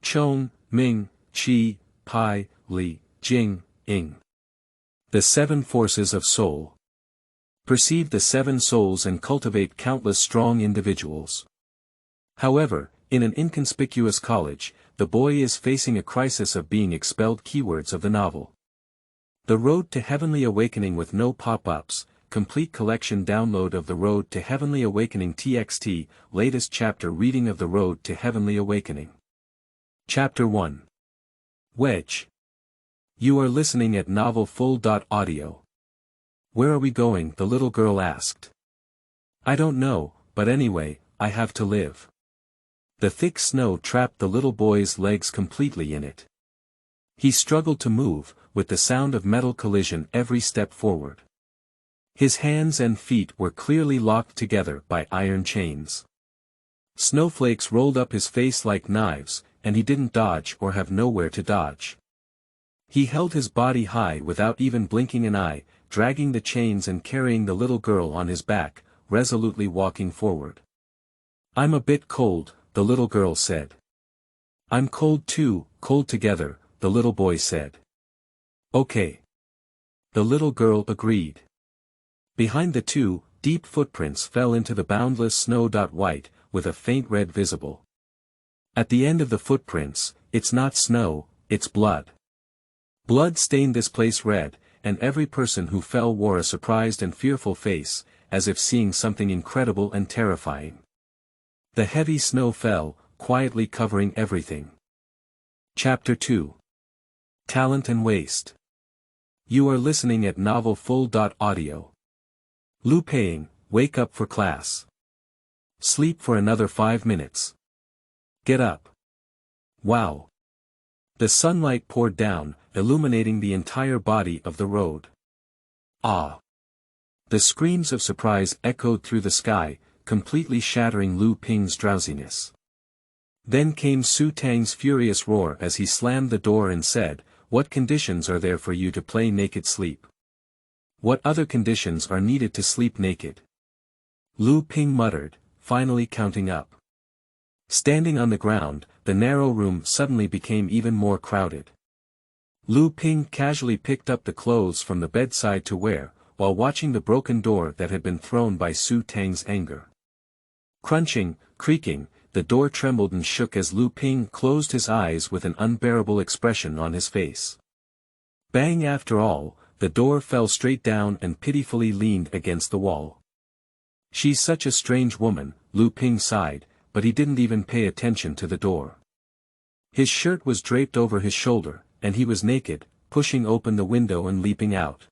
Chong, Ming, Qi, Pai, Li, Jing, Ying. The seven forces of soul. Perceive the seven souls and cultivate countless strong individuals. However, in an inconspicuous college, the boy is facing a crisis of being expelled. Keywords of the novel. The Road to Heavenly Awakening with no pop-ups, complete collection download of The Road to Heavenly Awakening TXT, latest chapter reading of The Road to Heavenly Awakening. Chapter 1. Wedge. You are listening at Novel Full.audio. Where are we going? The little girl asked. I don't know, but anyway, I have to live. The thick snow trapped the little boy's legs completely in it. He struggled to move, with the sound of metal collision every step forward. His hands and feet were clearly locked together by iron chains. Snowflakes rolled up his face like knives, and he didn't dodge or have nowhere to dodge. He held his body high without even blinking an eye, dragging the chains and carrying the little girl on his back, resolutely walking forward. I'm a bit cold, the little girl said. I'm cold too, cold together, the little boy said. Okay. The little girl agreed. Behind the two, deep footprints fell into the boundless snow. White, with a faint red visible. At the end of the footprints, it's not snow, it's blood. Blood stained this place red, and every person who fell wore a surprised and fearful face, as if seeing something incredible and terrifying. The heavy snow fell, quietly covering everything. Chapter 2. Talent and Waste. You are listening at Novel Full.audio. Lu Paying, wake up for class. Sleep for another 5 minutes. Get up. Wow. The sunlight poured down, illuminating the entire body of the road. Ah. The screams of surprise echoed through the sky, completely shattering Lu Ping's drowsiness. Then came Su Tang's furious roar as he slammed the door and said, What conditions are there for you to play naked sleep? What other conditions are needed to sleep naked? Lu Ping muttered, finally counting up. Standing on the ground, the narrow room suddenly became even more crowded. Lu Ping casually picked up the clothes from the bedside to wear, while watching the broken door that had been thrown by Su Tang's anger. Crunching, creaking, the door trembled and shook as Lu Ping closed his eyes with an unbearable expression on his face. Bang! After all, the door fell straight down and pitifully leaned against the wall. She's such a strange woman, Lu Ping sighed, but he didn't even pay attention to the door. His shirt was draped over his shoulder, and he was naked, pushing open the window and leaping out.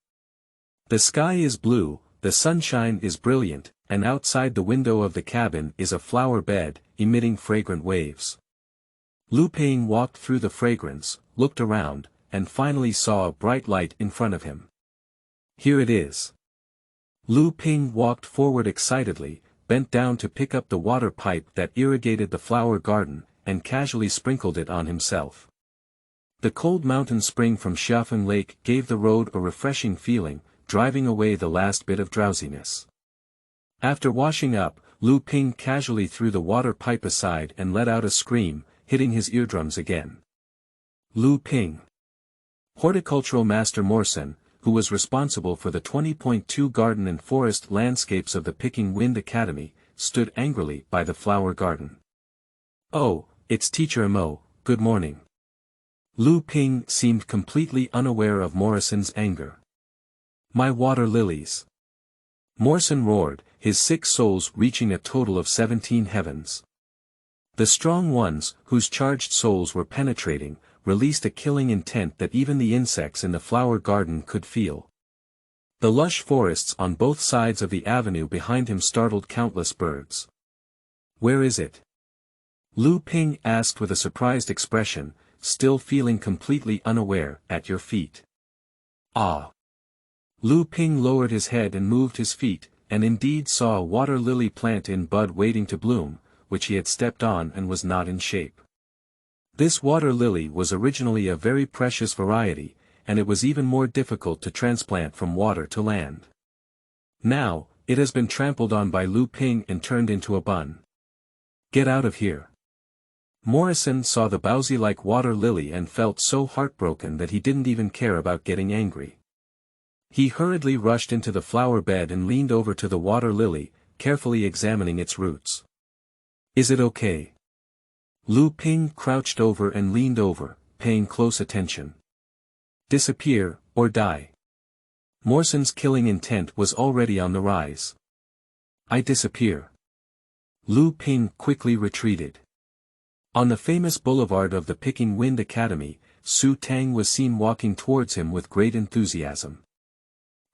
The sky is blue, the sunshine is brilliant, and outside the window of the cabin is a flower bed, emitting fragrant waves. Lu Ping walked through the fragrance, looked around, and finally saw a bright light in front of him. Here it is. Lu Ping walked forward excitedly, bent down to pick up the water pipe that irrigated the flower garden, and casually sprinkled it on himself. The cold mountain spring from Xiafeng Lake gave the road a refreshing feeling, driving away the last bit of drowsiness. After washing up, Lu Ping casually threw the water pipe aside and let out a scream, hitting his eardrums again. Lu Ping. Horticultural Master Morrison, who was responsible for the 20.2 garden and forest landscapes of the Picking Wind Academy, stood angrily by the flower garden. Oh, it's Teacher Mo, good morning. Lu Ping seemed completely unaware of Morrison's anger. My water lilies. Morrison roared, his 6 souls reaching a total of 17 heavens. The strong ones, whose charged souls were penetrating, released a killing intent that even the insects in the flower garden could feel. The lush forests on both sides of the avenue behind him startled countless birds. Where is it? Lu Ping asked with a surprised expression, still feeling completely unaware. At your feet. Ah. Lu Ping lowered his head and moved his feet, and indeed saw a water lily plant in bud waiting to bloom, which he had stepped on and was not in shape. This water lily was originally a very precious variety, and it was even more difficult to transplant from water to land. Now, it has been trampled on by Lu Ping and turned into a bun. Get out of here. Morrison saw the Bowsy-like water lily and felt so heartbroken that he didn't even care about getting angry. He hurriedly rushed into the flower bed and leaned over to the water lily, carefully examining its roots. "Is it okay?" Lu Ping crouched over and leaned over, paying close attention. "Disappear, or die." Morrison's killing intent was already on the rise. "I disappear." Lu Ping quickly retreated. On the famous boulevard of the Picking Wind Academy, Su Tang was seen walking towards him with great enthusiasm.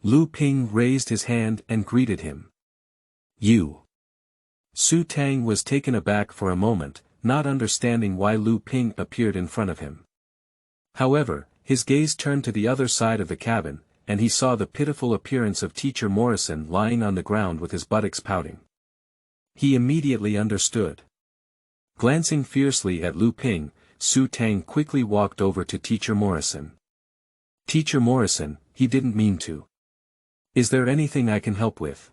Lu Ping raised his hand and greeted him. "You." Su Tang was taken aback for a moment, not understanding why Lu Ping appeared in front of him. However, his gaze turned to the other side of the cabin, and he saw the pitiful appearance of Teacher Morrison lying on the ground with his buttocks pouting. He immediately understood. Glancing fiercely at Lu Ping, Su Tang quickly walked over to Teacher Morrison. "Teacher Morrison, he didn't mean to. Is there anything I can help with?"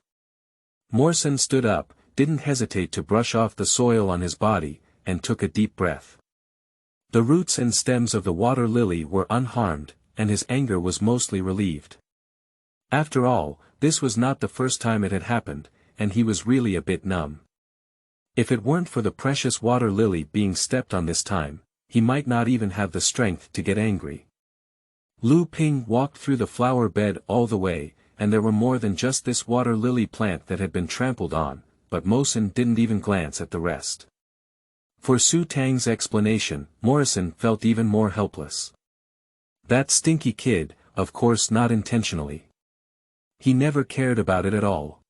Morrison stood up, didn't hesitate to brush off the soil on his body, and took a deep breath. The roots and stems of the water lily were unharmed, and his anger was mostly relieved. After all, this was not the first time it had happened, and he was really a bit numb. If it weren't for the precious water lily being stepped on this time, he might not even have the strength to get angry. Lu Ping walked through the flower bed all the way, and there were more than just this water lily plant that had been trampled on, but Morrison didn't even glance at the rest. For Su Tang's explanation, Morrison felt even more helpless. That stinky kid, of course not intentionally. He never cared about it at all.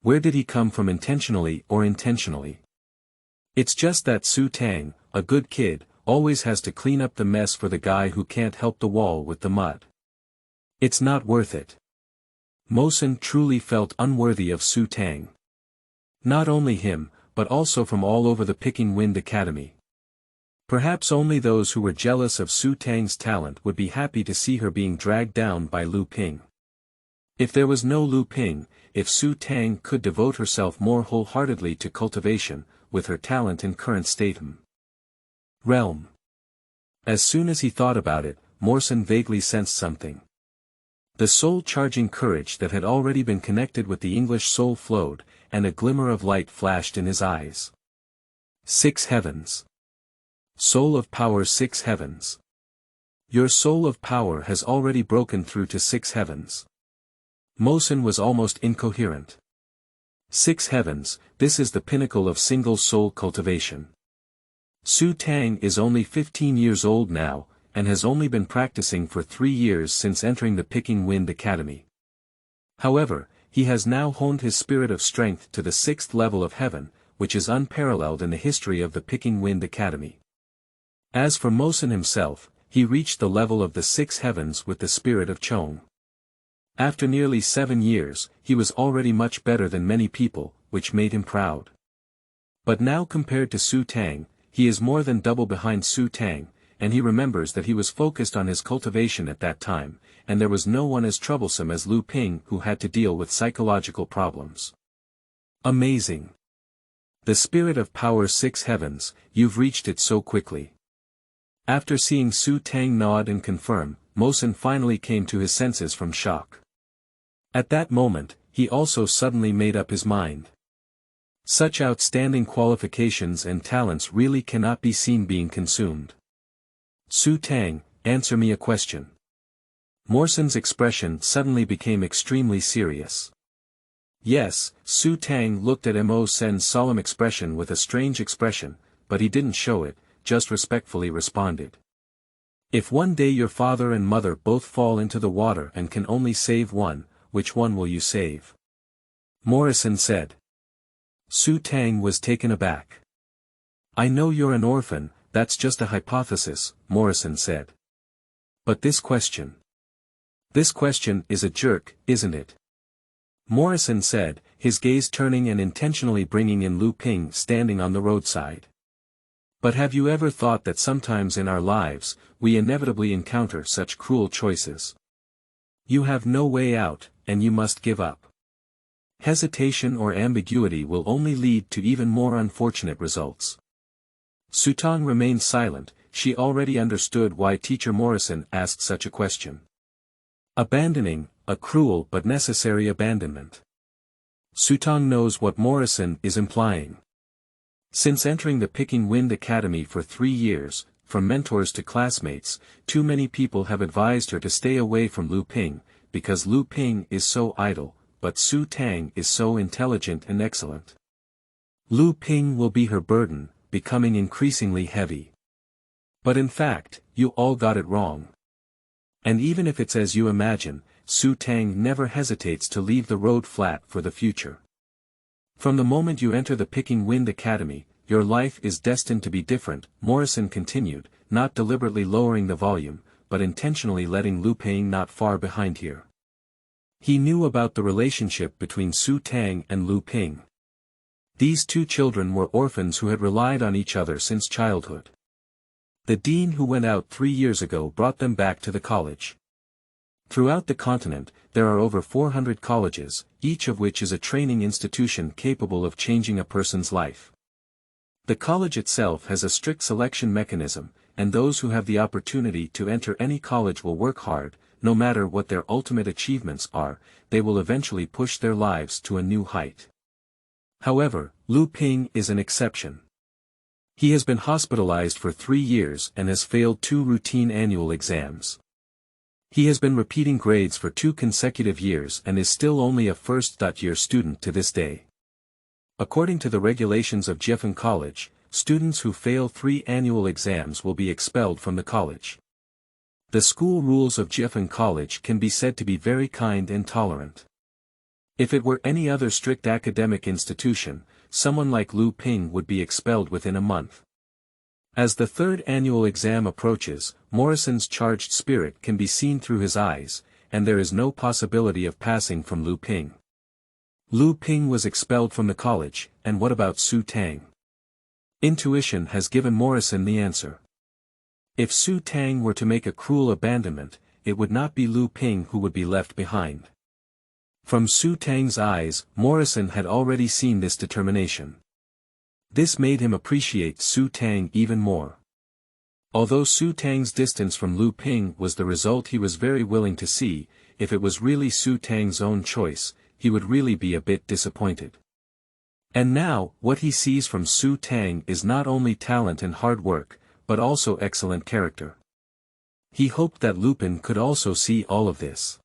Where did he come from intentionally or intentionally? It's just that Su Tang, a good kid, always has to clean up the mess for the guy who can't help the wall with the mud. It's not worth it. Morrison truly felt unworthy of Su Tang. Not only him, but also from all over the Picking Wind Academy. Perhaps only those who were jealous of Su Tang's talent would be happy to see her being dragged down by Lu Ping. If there was no Lu Ping, if Su Tang could devote herself more wholeheartedly to cultivation, with her talent in current realm. As soon as he thought about it, Morrison vaguely sensed something. The soul-charging courage that had already been connected with the English soul flowed, and a glimmer of light flashed in his eyes. 6 heavens. Soul of power 6 heavens. Your soul of power has already broken through to 6 heavens. Morrison was almost incoherent. 6 heavens, this is the pinnacle of single soul cultivation. Su Tang is only 15 years old now, and has only been practicing for 3 years since entering the Picking Wind Academy. However, he has now honed his spirit of strength to the 6th level of heaven, which is unparalleled in the history of the Picking Wind Academy. As for Morrison himself, he reached the level of the 6 heavens with the spirit of Chong. After nearly 7 years, he was already much better than many people, which made him proud. But now compared to Su Tang, he is more than double behind Su Tang, and he remembers that he was focused on his cultivation at that time, and there was no one as troublesome as Lu Ping who had to deal with psychological problems. Amazing. The spirit of power 6 heavens, you've reached it so quickly. After seeing Su Tang nod and confirm, Morrison finally came to his senses from shock. At that moment, he also suddenly made up his mind. Such outstanding qualifications and talents really cannot be seen being consumed. Su Tang, answer me a question. Morrison's expression suddenly became extremely serious. Yes, Su Tang looked at Morrison's solemn expression with a strange expression, but he didn't show it, just respectfully responded. If one day your father and mother both fall into the water and can only save one, which one will you save? Morrison said. Su Tang was taken aback. I know you're an orphan, that's just a hypothesis, Morrison said. But this question. This question is a jerk, isn't it? Morrison said, his gaze turning and intentionally bringing in Lu Ping standing on the roadside. But have you ever thought that sometimes in our lives, we inevitably encounter such cruel choices? You have no way out, and you must give up. Hesitation or ambiguity will only lead to even more unfortunate results. Sutong remained silent. She already understood why Teacher Morrison asked such a question. Abandoning, a cruel but necessary abandonment. Sutong knows what Morrison is implying. Since entering the Picking Wind Academy for 3 years, from mentors to classmates, too many people have advised her to stay away from Lu Ping, because Lu Ping is so idle, but Su Tang is so intelligent and excellent. Lu Ping will be her burden, becoming increasingly heavy. But in fact, you all got it wrong. And even if it's as you imagine, Su Tang never hesitates to leave the road flat for the future. From the moment you enter the Picking Wind Academy, your life is destined to be different, Morrison continued, not deliberately lowering the volume, but intentionally letting Lu Ping not far behind here. He knew about the relationship between Su Tang and Lu Ping. These two children were orphans who had relied on each other since childhood. The dean who went out 3 years ago brought them back to the college. Throughout the continent, there are over 400 colleges, each of which is a training institution capable of changing a person's life. The college itself has a strict selection mechanism, and those who have the opportunity to enter any college will work hard. No matter what their ultimate achievements are, they will eventually push their lives to a new height. However, Lu Ping is an exception. He has been hospitalized for 3 years and has failed 2 routine annual exams. He has been repeating grades for 2 consecutive years and is still only a first-year student to this day. According to the regulations of Jiefeng College, students who fail 3 annual exams will be expelled from the college. The school rules of Jiefeng College can be said to be very kind and tolerant. If it were any other strict academic institution, someone like Lu Ping would be expelled within a month. As the 3rd annual exam approaches, Morrison's charged spirit can be seen through his eyes, and there is no possibility of passing from Lu Ping. Lu Ping was expelled from the college, and what about Su Tang? Intuition has given Morrison the answer. If Su Tang were to make a cruel abandonment, it would not be Lu Ping who would be left behind. From Su Tang's eyes, Morrison had already seen this determination. This made him appreciate Su Tang even more. Although Su Tang's distance from Lu Ping was the result he was very willing to see, if it was really Su Tang's own choice, he would really be a bit disappointed. And now, what he sees from Su Tang is not only talent and hard work, but also excellent character. He hoped that Lu Ping could also see all of this.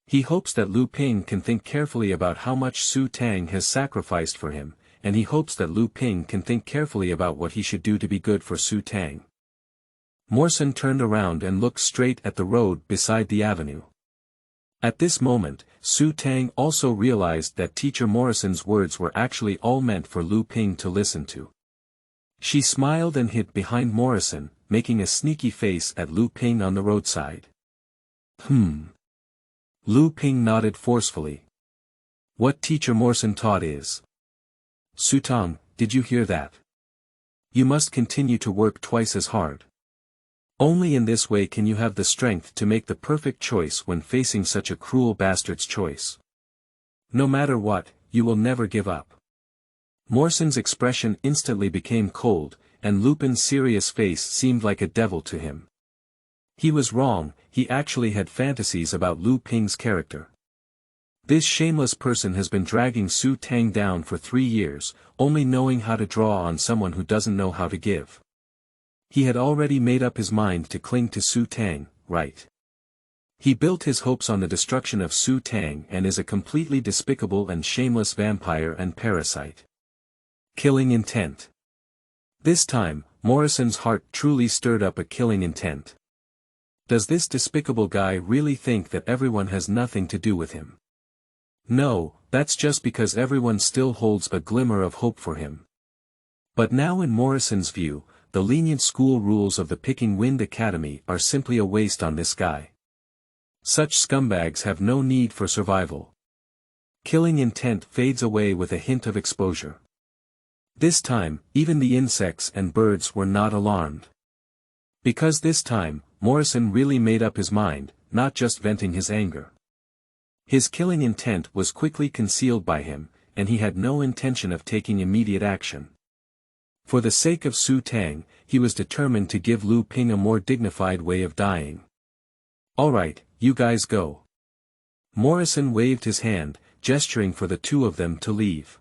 He hopes that Lu Ping can think carefully about how much Su Tang has sacrificed for him, and he hopes that Lu Ping can think carefully about what he should do to be good for Su Tang. Morrison turned around and looked straight at the road beside the avenue. At this moment, Su Tang also realized that Teacher Morrison's words were actually all meant for Lu Ping to listen to. She smiled and hid behind Morrison, making a sneaky face at Lu Ping on the roadside. Lu Ping nodded forcefully. What Teacher Morrison taught is. Sutong, did you hear that? You must continue to work twice as hard. Only in this way can you have the strength to make the perfect choice when facing such a cruel bastard's choice. No matter what, you will never give up. Morrison's expression instantly became cold, and Lupin's serious face seemed like a devil to him. He was wrong, he actually had fantasies about Lu Ping's character. This shameless person has been dragging Su Tang down for 3 years, only knowing how to draw on someone who doesn't know how to give. He had already made up his mind to cling to Su Tang, right? He built his hopes on the destruction of Su Tang and is a completely despicable and shameless vampire and parasite. Killing intent. This time, Morrison's heart truly stirred up a killing intent. Does this despicable guy really think that everyone has nothing to do with him? No, that's just because everyone still holds a glimmer of hope for him. But now in Morrison's view, the lenient school rules of the Picking Wind Academy are simply a waste on this guy. Such scumbags have no need for survival. Killing intent fades away with a hint of exposure. This time, even the insects and birds were not alarmed. Because this time, Morrison really made up his mind, not just venting his anger. His killing intent was quickly concealed by him, and he had no intention of taking immediate action. For the sake of Su Tang, he was determined to give Lu Ping a more dignified way of dying. "Alright, you guys go." Morrison waved his hand, gesturing for the two of them to leave.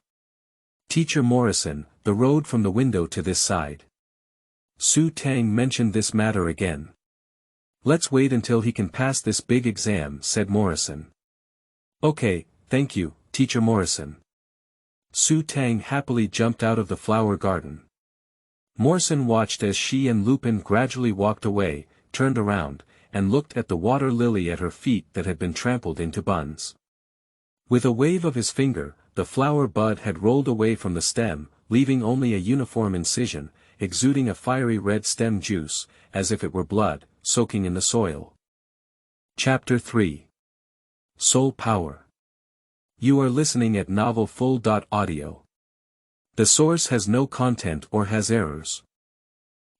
"Teacher Morrison, the road from the window to this side." Su Tang mentioned this matter again. "Let's wait until he can pass this big exam," said Morrison. "Okay, thank you, Teacher Morrison." Su Tang happily jumped out of the flower garden. Morrison watched as she and Lupin gradually walked away, turned around, and looked at the water lily at her feet that had been trampled into buns. With a wave of his finger, the flower bud had rolled away from the stem, leaving only a uniform incision, exuding a fiery red stem juice, as if it were blood, soaking in the soil. Chapter 3. Soul Power. You are listening at novelfull.audio. The source has no content or has errors.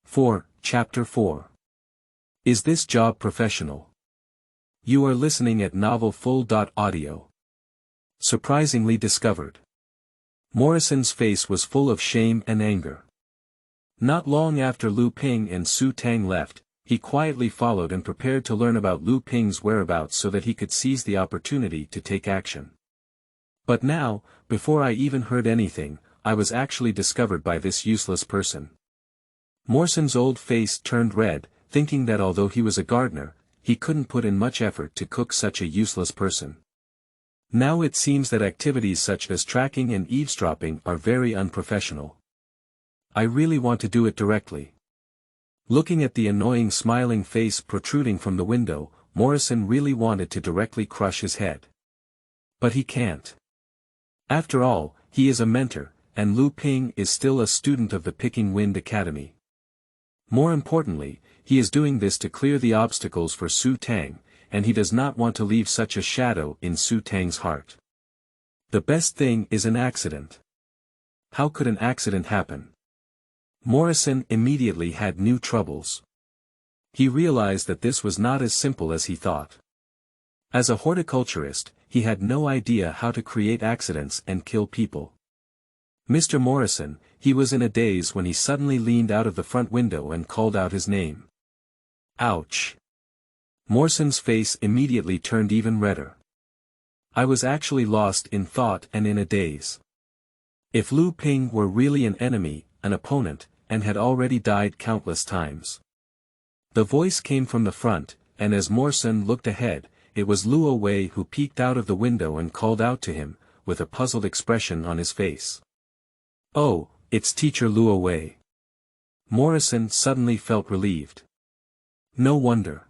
4. Chapter 4. Is this job professional? You are listening at novelfull.audio. Surprisingly discovered. Morrison's face was full of shame and anger. Not long after Lu Ping and Su Tang left, he quietly followed and prepared to learn about Lu Ping's whereabouts so that he could seize the opportunity to take action. But now, before I even heard anything, I was actually discovered by this useless person. Morrison's old face turned red, thinking that although he was a gardener, he couldn't put in much effort to cook such a useless person. Now it seems that activities such as tracking and eavesdropping are very unprofessional. I really want to do it directly. Looking at the annoying smiling face protruding from the window, Morrison really wanted to directly crush his head. But he can't. After all, he is a mentor, and Lu Ping is still a student of the Picking Wind Academy. More importantly, he is doing this to clear the obstacles for Su Tang, and he does not want to leave such a shadow in Su Tang's heart. The best thing is an accident. How could an accident happen? Morrison immediately had new troubles. He realized that this was not as simple as he thought. As a horticulturist, he had no idea how to create accidents and kill people. Mr. Morrison, he was in a daze when he suddenly leaned out of the front window and called out his name. Ouch! Morrison's face immediately turned even redder. I was actually lost in thought and in a daze. If Lu Ping were really an enemy, an opponent, and had already died countless times. The voice came from the front, and as Morrison looked ahead, it was Luo Wei who peeked out of the window and called out to him, with a puzzled expression on his face. Oh, it's Teacher Luo Wei. Morrison suddenly felt relieved. No wonder.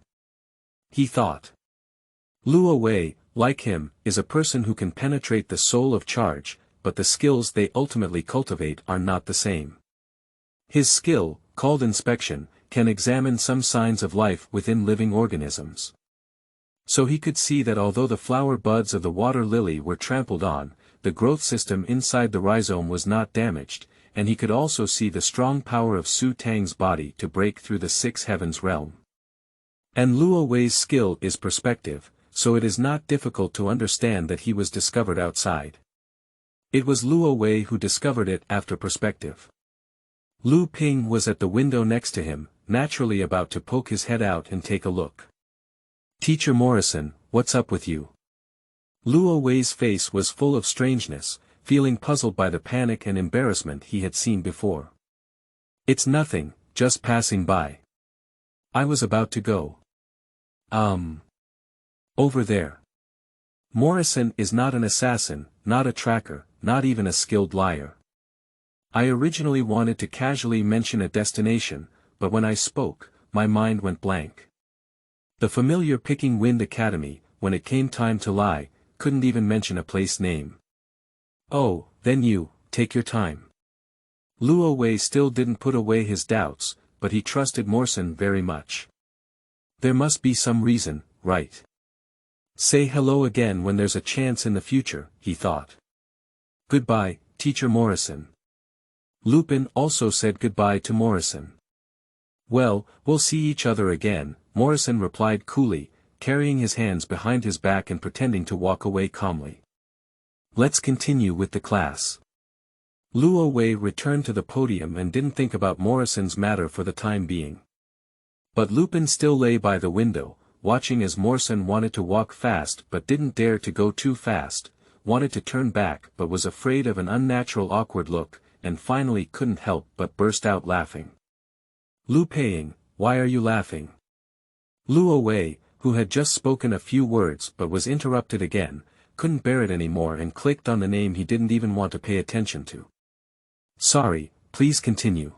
He thought. Luo Wei, like him, is a person who can penetrate the soul of charge, but the skills they ultimately cultivate are not the same. His skill, called inspection, can examine some signs of life within living organisms. So he could see that although the flower buds of the water lily were trampled on, the growth system inside the rhizome was not damaged, and he could also see the strong power of Su Tang's body to break through the six heavens realm. And Luo Wei's skill is perspective, so it is not difficult to understand that he was discovered outside. It was Luo Wei who discovered it after perspective. Lu Ping was at the window next to him, naturally about to poke his head out and take a look. Teacher Morrison, what's up with you? Luo Wei's face was full of strangeness, feeling puzzled by the panic and embarrassment he had seen before. It's nothing, just passing by. I was about to go. Over there. Morrison is not an assassin, not a tracker, not even a skilled liar. I originally wanted to casually mention a destination, but when I spoke, my mind went blank. The familiar Picking Wind Academy, when it came time to lie, couldn't even mention a place name. Oh, then you, take your time. Luo Wei still didn't put away his doubts, but he trusted Morrison very much. There must be some reason, right? Say hello again when there's a chance in the future, he thought. Goodbye, Teacher Morrison. Lupin also said goodbye to Morrison. Well, we'll see each other again, Morrison replied coolly, carrying his hands behind his back and pretending to walk away calmly. Let's continue with the class. Luo Wei returned to the podium and didn't think about Morrison's matter for the time being. But Lupin still lay by the window, watching as Morrison wanted to walk fast but didn't dare to go too fast, wanted to turn back but was afraid of an unnatural awkward look, and finally couldn't help but burst out laughing. "Lu Peiing, why are you laughing?" Luo Wei, who had just spoken a few words but was interrupted again, couldn't bear it anymore and clicked on the name he didn't even want to pay attention to. "Sorry, please continue."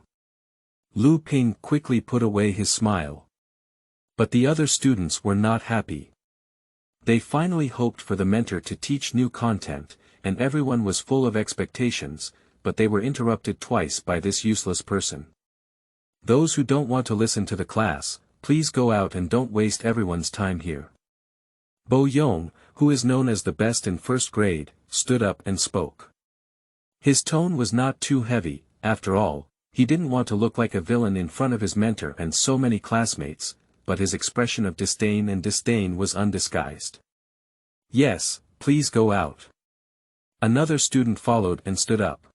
Lu Ping quickly put away his smile. But the other students were not happy. They finally hoped for the mentor to teach new content, and everyone was full of expectations, but they were interrupted twice by this useless person. "Those who don't want to listen to the class, please go out and don't waste everyone's time here." Bo Yong, who is known as the best in first grade, stood up and spoke. His tone was not too heavy, after all, he didn't want to look like a villain in front of his mentor and so many classmates, but his expression of disdain was undisguised. "Yes, please go out." Another student followed and stood up.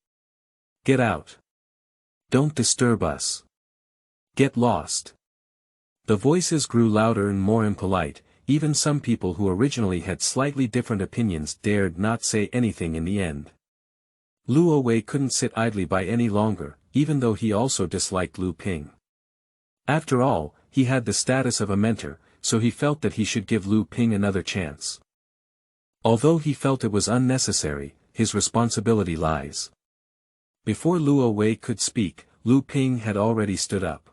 "Get out. Don't disturb us. Get lost." The voices grew louder and more impolite, even some people who originally had slightly different opinions dared not say anything in the end. Luo Wei couldn't sit idly by any longer, even though he also disliked Lu Ping. After all, he had the status of a mentor, so he felt that he should give Lu Ping another chance. Although he felt it was unnecessary, his responsibility lies. Before Luo Wei could speak, Lu Ping had already stood up.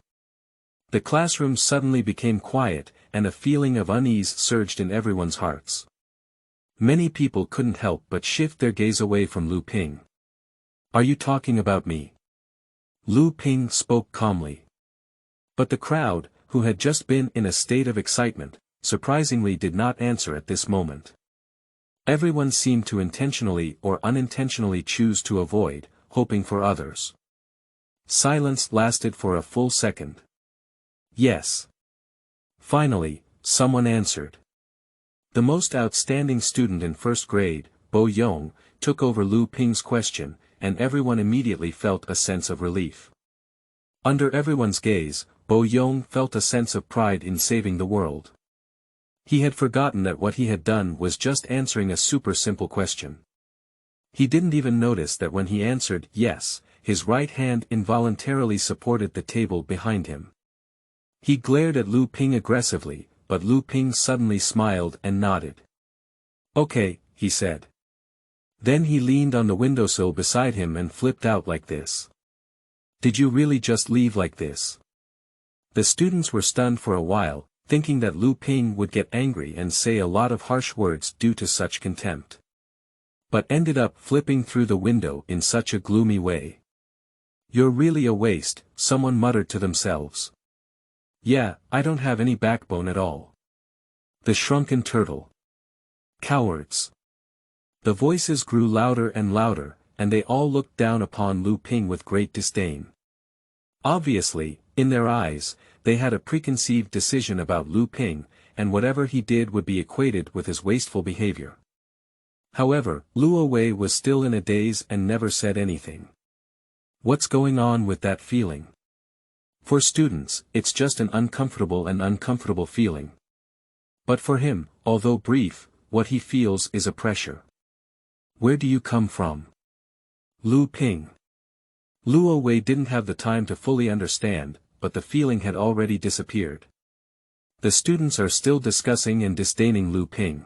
The classroom suddenly became quiet, and a feeling of unease surged in everyone's hearts. Many people couldn't help but shift their gaze away from Lu Ping. "Are you talking about me?" Lu Ping spoke calmly. But the crowd, who had just been in a state of excitement, surprisingly did not answer at this moment. Everyone seemed to intentionally or unintentionally choose to avoid, hoping for others. Silence lasted for a full second. "Yes." Finally, someone answered. The most outstanding student in first grade, Bo Yong, took over Lu Ping's question, and everyone immediately felt a sense of relief. Under everyone's gaze, Bo Yong felt a sense of pride in saving the world. He had forgotten that what he had done was just answering a super simple question. He didn't even notice that when he answered yes, his right hand involuntarily supported the table behind him. He glared at Lu Ping aggressively, but Lu Ping suddenly smiled and nodded. "Okay," he said. Then he leaned on the windowsill beside him and flipped out like this. "Did you really just leave like this?" The students were stunned for a while, thinking that Lu Ping would get angry and say a lot of harsh words due to such contempt. But ended up flipping through the window in such a gloomy way. "You're really a waste," someone muttered to themselves. "Yeah, I don't have any backbone at all." The shrunken turtle. "Cowards." The voices grew louder and louder, and they all looked down upon Lu Ping with great disdain. Obviously, in their eyes, they had a preconceived decision about Lu Ping, and whatever he did would be equated with his wasteful behavior. However, Luo Wei was still in a daze and never said anything. What's going on with that feeling? For students, it's just an uncomfortable feeling. But for him, although brief, what he feels is a pressure. Where do you come from? Lu Ping. Luo Wei didn't have the time to fully understand, but the feeling had already disappeared. The students are still discussing and disdaining Lu Ping.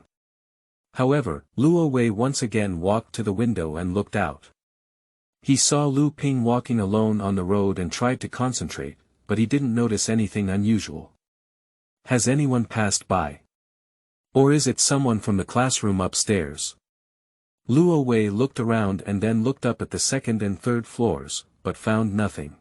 However, Luo Wei once again walked to the window and looked out. He saw Lu Ping walking alone on the road and tried to concentrate, but he didn't notice anything unusual. Has anyone passed by? Or is it someone from the classroom upstairs? Luo Wei looked around and then looked up at the second and third floors, but found nothing.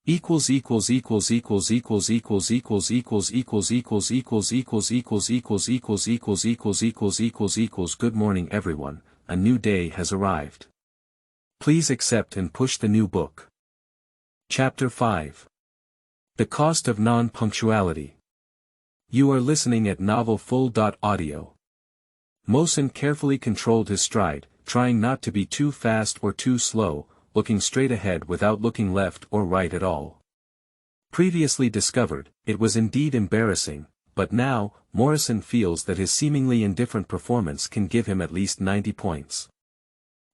Equals equals equals equals equals equals equals equals equals equals equals equals equals equals equals equals equals equals equals equals. Good morning everyone, a new day has arrived. Please accept and push the new book. Chapter 5. The Cost of Non-Punctuality. You are listening at novelfull.audio. Mosen carefully controlled his stride, trying not to be too fast or too slow, looking straight ahead without looking left or right at all. Previously discovered, it was indeed embarrassing, but now, Morrison feels that his seemingly indifferent performance can give him at least 90 points.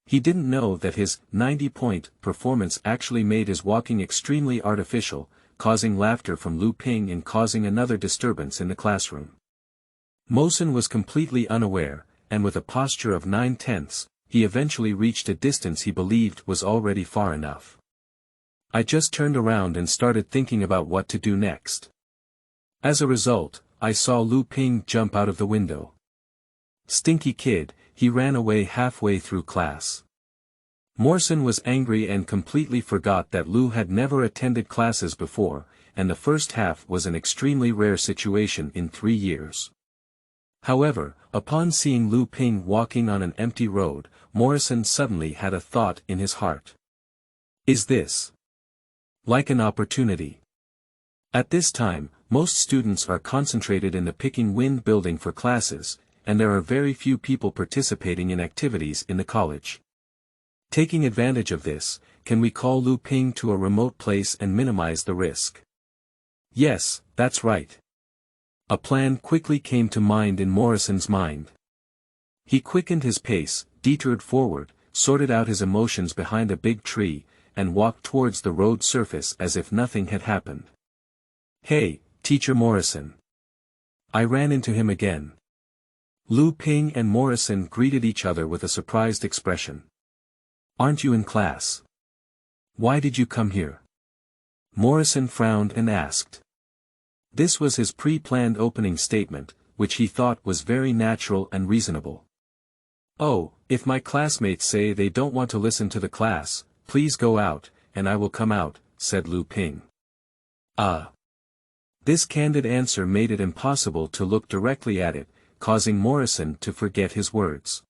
He didn't know that his 90-point performance actually made his walking extremely artificial, causing laughter from Lu Ping and causing another disturbance in the classroom. Morrison was completely unaware, and with a posture of 9/10, he eventually reached a distance he believed was already far enough. I just turned around and started thinking about what to do next. As a result, I saw Lu Ping jump out of the window. Stinky kid, he ran away halfway through class. Morrison was angry and completely forgot that Lu had never attended classes before, and the first half was an extremely rare situation in 3 years. However, upon seeing Lu Ping walking on an empty road, Morrison suddenly had a thought in his heart. Is this like an opportunity? At this time, most students are concentrated in the Picking Wind building for classes, and there are very few people participating in activities in the college. Taking advantage of this, can we call Lu Ping to a remote place and minimize the risk? Yes, that's right. A plan quickly came to mind in Morrison's mind. He quickened his pace, detoured forward, sorted out his emotions behind a big tree, and walked towards the road surface as if nothing had happened. Hey, Teacher Morrison. I ran into him again. Lu Ping and Morrison greeted each other with a surprised expression. Aren't you in class? Why did you come here? Morrison frowned and asked. This was his pre-planned opening statement, which he thought was very natural and reasonable. Oh, if my classmates say they don't want to listen to the class, please go out, and I will come out, said Lu Ping. This candid answer made it impossible to look directly at it, causing Morrison to forget his words.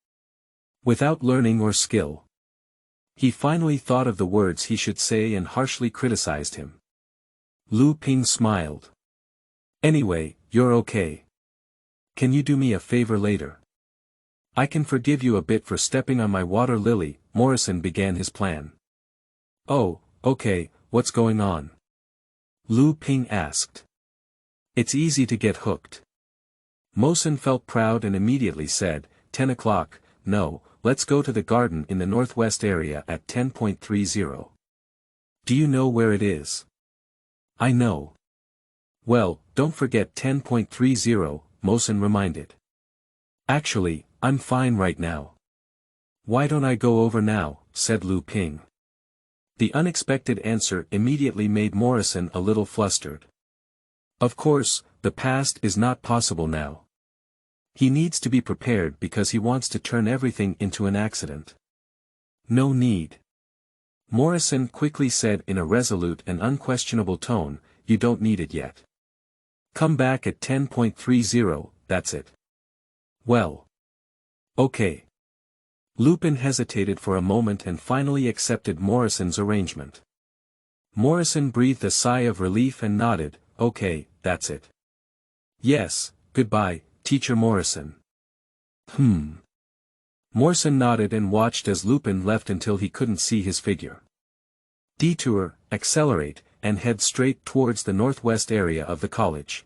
Without learning or skill. He finally thought of the words he should say and harshly criticized him. Lu Ping smiled. Anyway, you're okay. Can you do me a favor later? I can forgive you a bit for stepping on my water lily. Morrison began his plan. Oh, okay, what's going on? Lu Ping asked. It's easy to get hooked. Morrison felt proud and immediately said, 10 o'clock, no, let's go to the garden in the northwest area at 10:30. Do you know where it is? I know. Well, don't forget 10:30, Morrison reminded. Actually, I'm fine right now. Why don't I go over now, said Lu Ping. The unexpected answer immediately made Morrison a little flustered. Of course, the past is not possible now. He needs to be prepared because he wants to turn everything into an accident. No need. Morrison quickly said in a resolute and unquestionable tone, you don't need it yet. Come back at 10:30, that's it. Well. Okay. Lu Ping hesitated for a moment and finally accepted Morrison's arrangement. Morrison breathed a sigh of relief and nodded, okay, that's it. Yes, goodbye, Teacher Morrison. Morrison nodded and watched as Lu Ping left until he couldn't see his figure. Detour, accelerate, and head straight towards the northwest area of the college.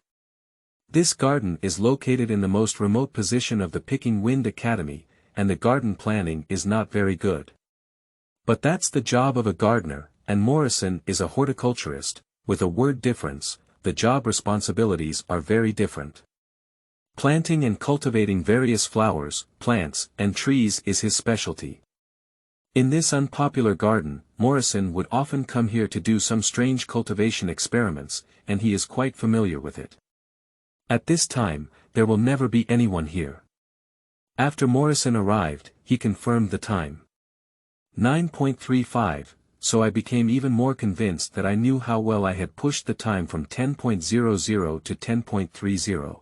This garden is located in the most remote position of the Picking Wind Academy, and the garden planning is not very good. But that's the job of a gardener, and Morrison is a horticulturist, with a word difference, the job responsibilities are very different. Planting and cultivating various flowers, plants, and trees is his specialty. In this unpopular garden, Morrison would often come here to do some strange cultivation experiments, and he is quite familiar with it. At this time, there will never be anyone here. After Morrison arrived, he confirmed the time. 9:35, so I became even more convinced that I knew how well I had pushed the time from 10:00 to 10:30.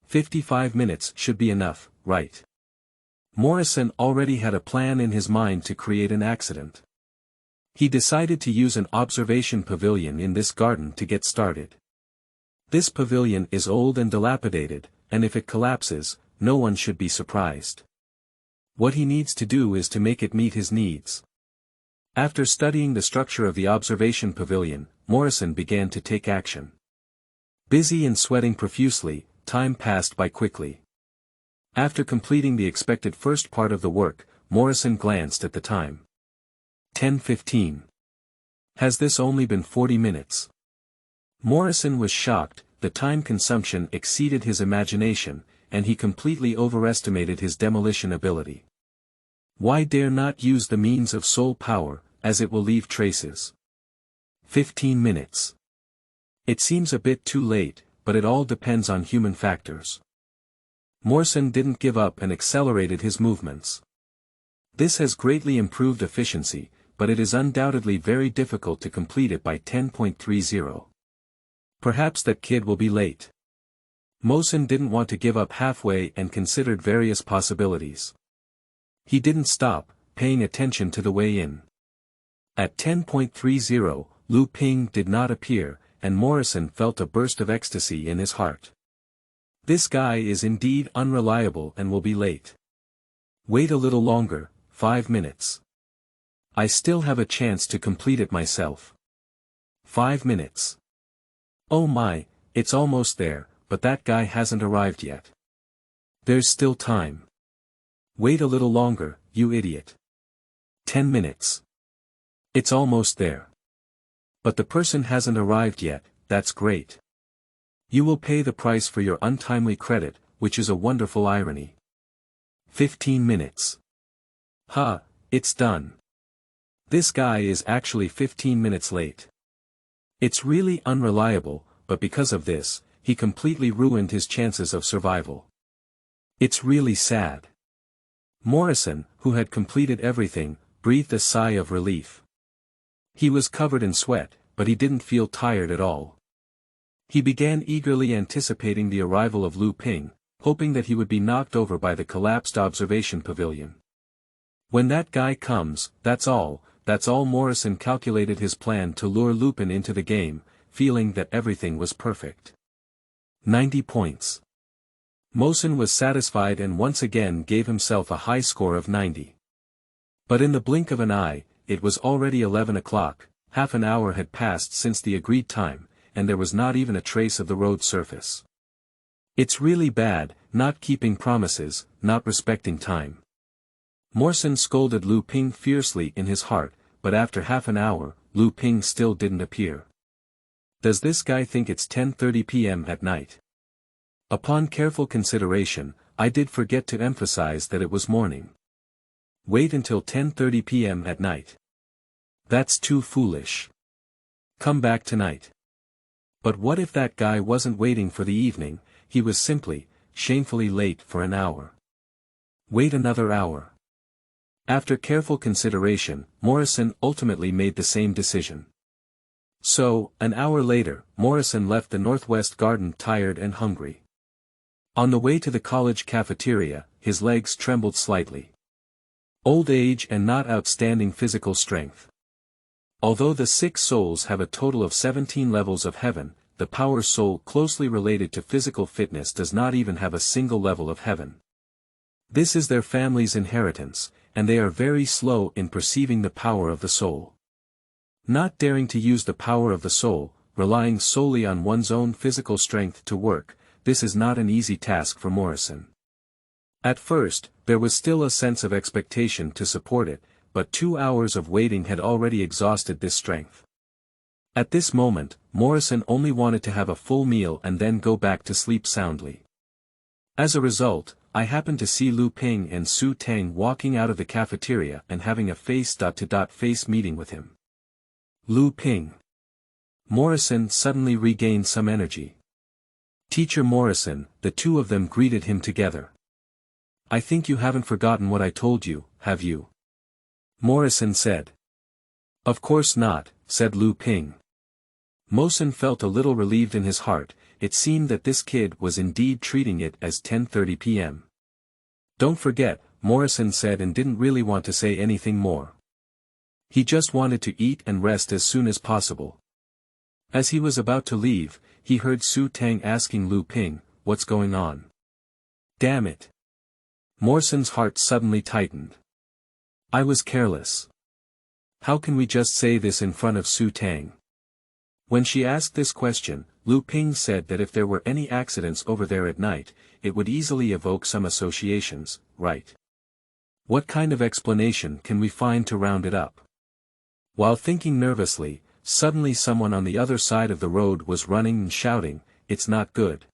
55 minutes should be enough, right? Morrison already had a plan in his mind to create an accident. He decided to use an observation pavilion in this garden to get started. This pavilion is old and dilapidated, and if it collapses, no one should be surprised. What he needs to do is to make it meet his needs. After studying the structure of the observation pavilion, Morrison began to take action. Busy and sweating profusely, time passed by quickly. After completing the expected first part of the work, Morrison glanced at the time. 10:15. Has this only been 40 minutes? Morrison was shocked. The time consumption exceeded his imagination, and he completely overestimated his demolition ability. Why dare not use the means of soul power, as it will leave traces? 15 minutes. It seems a bit too late, but it all depends on human factors. Morrison didn't give up and accelerated his movements. This has greatly improved efficiency, but it is undoubtedly very difficult to complete it by 10:30. Perhaps that kid will be late. Morrison didn't want to give up halfway and considered various possibilities. He didn't stop, paying attention to the way in. At 10:30, Lu Ping did not appear, and Morrison felt a burst of ecstasy in his heart. This guy is indeed unreliable and will be late. Wait a little longer, 5 minutes. I still have a chance to complete it myself. 5 minutes. Oh my, it's almost there, but that guy hasn't arrived yet. There's still time. Wait a little longer, you idiot. 10 minutes. It's almost there. But the person hasn't arrived yet, that's great. You will pay the price for your untimely credit, which is a wonderful irony. 15 minutes. Ha, it's done. This guy is actually 15 minutes late. It's really unreliable, but because of this, he completely ruined his chances of survival. It's really sad. Morrison, who had completed everything, breathed a sigh of relief. He was covered in sweat, but he didn't feel tired at all. He began eagerly anticipating the arrival of Lu Ping, hoping that he would be knocked over by the collapsed observation pavilion. When that guy comes, that's all Morrison calculated his plan to lure Lupin into the game, feeling that everything was perfect. 90 points. Morrison was satisfied and once again gave himself a high score of 90. But in the blink of an eye, it was already 11 o'clock, half an hour had passed since the agreed time, and there was not even a trace of the road surface. It's really bad, not keeping promises, not respecting time. Morrison scolded Lu Ping fiercely in his heart, but after half an hour, Lu Ping still didn't appear. Does this guy think it's 10:30 p.m. at night? Upon careful consideration, I did forget to emphasize that it was morning. Wait until 10:30 p.m. at night. That's too foolish. Come back tonight. But what if that guy wasn't waiting for the evening, he was simply, shamefully late for an hour? Wait another hour. After careful consideration, Morrison ultimately made the same decision. So, an hour later, Morrison left the Northwest Garden tired and hungry. On the way to the college cafeteria, his legs trembled slightly. Old age and not outstanding physical strength. Although the 6 souls have a total of 17 levels of heaven, the power soul closely related to physical fitness does not even have a single level of heaven. This is their family's inheritance, and they are very slow in perceiving the power of the soul. Not daring to use the power of the soul, relying solely on one's own physical strength to work, this is not an easy task for Morrison. At first, there was still a sense of expectation to support it, but 2 hours of waiting had already exhausted this strength. At this moment, Morrison only wanted to have a full meal and then go back to sleep soundly. As a result, I happened to see Lu Ping and Su Tang walking out of the cafeteria and having a face-to-face meeting with him. Lu Ping. Morrison suddenly regained some energy. Teacher Morrison, the two of them greeted him together. I think you haven't forgotten what I told you, have you? Morrison said. Of course not, said Lu Ping. Morrison felt a little relieved in his heart. It seemed that this kid was indeed treating it as 10:30 p.m. Don't forget, Morrison said and didn't really want to say anything more. He just wanted to eat and rest as soon as possible. As he was about to leave, he heard Su Tang asking Lu Ping, what's going on? Damn it. Morrison's heart suddenly tightened. I was careless. How can we just say this in front of Su Tang? When she asked this question, Lu Ping said that if there were any accidents over there at night, it would easily evoke some associations, right? What kind of explanation can we find to round it up? While thinking nervously, suddenly someone on the other side of the road was running and shouting, "It's not good.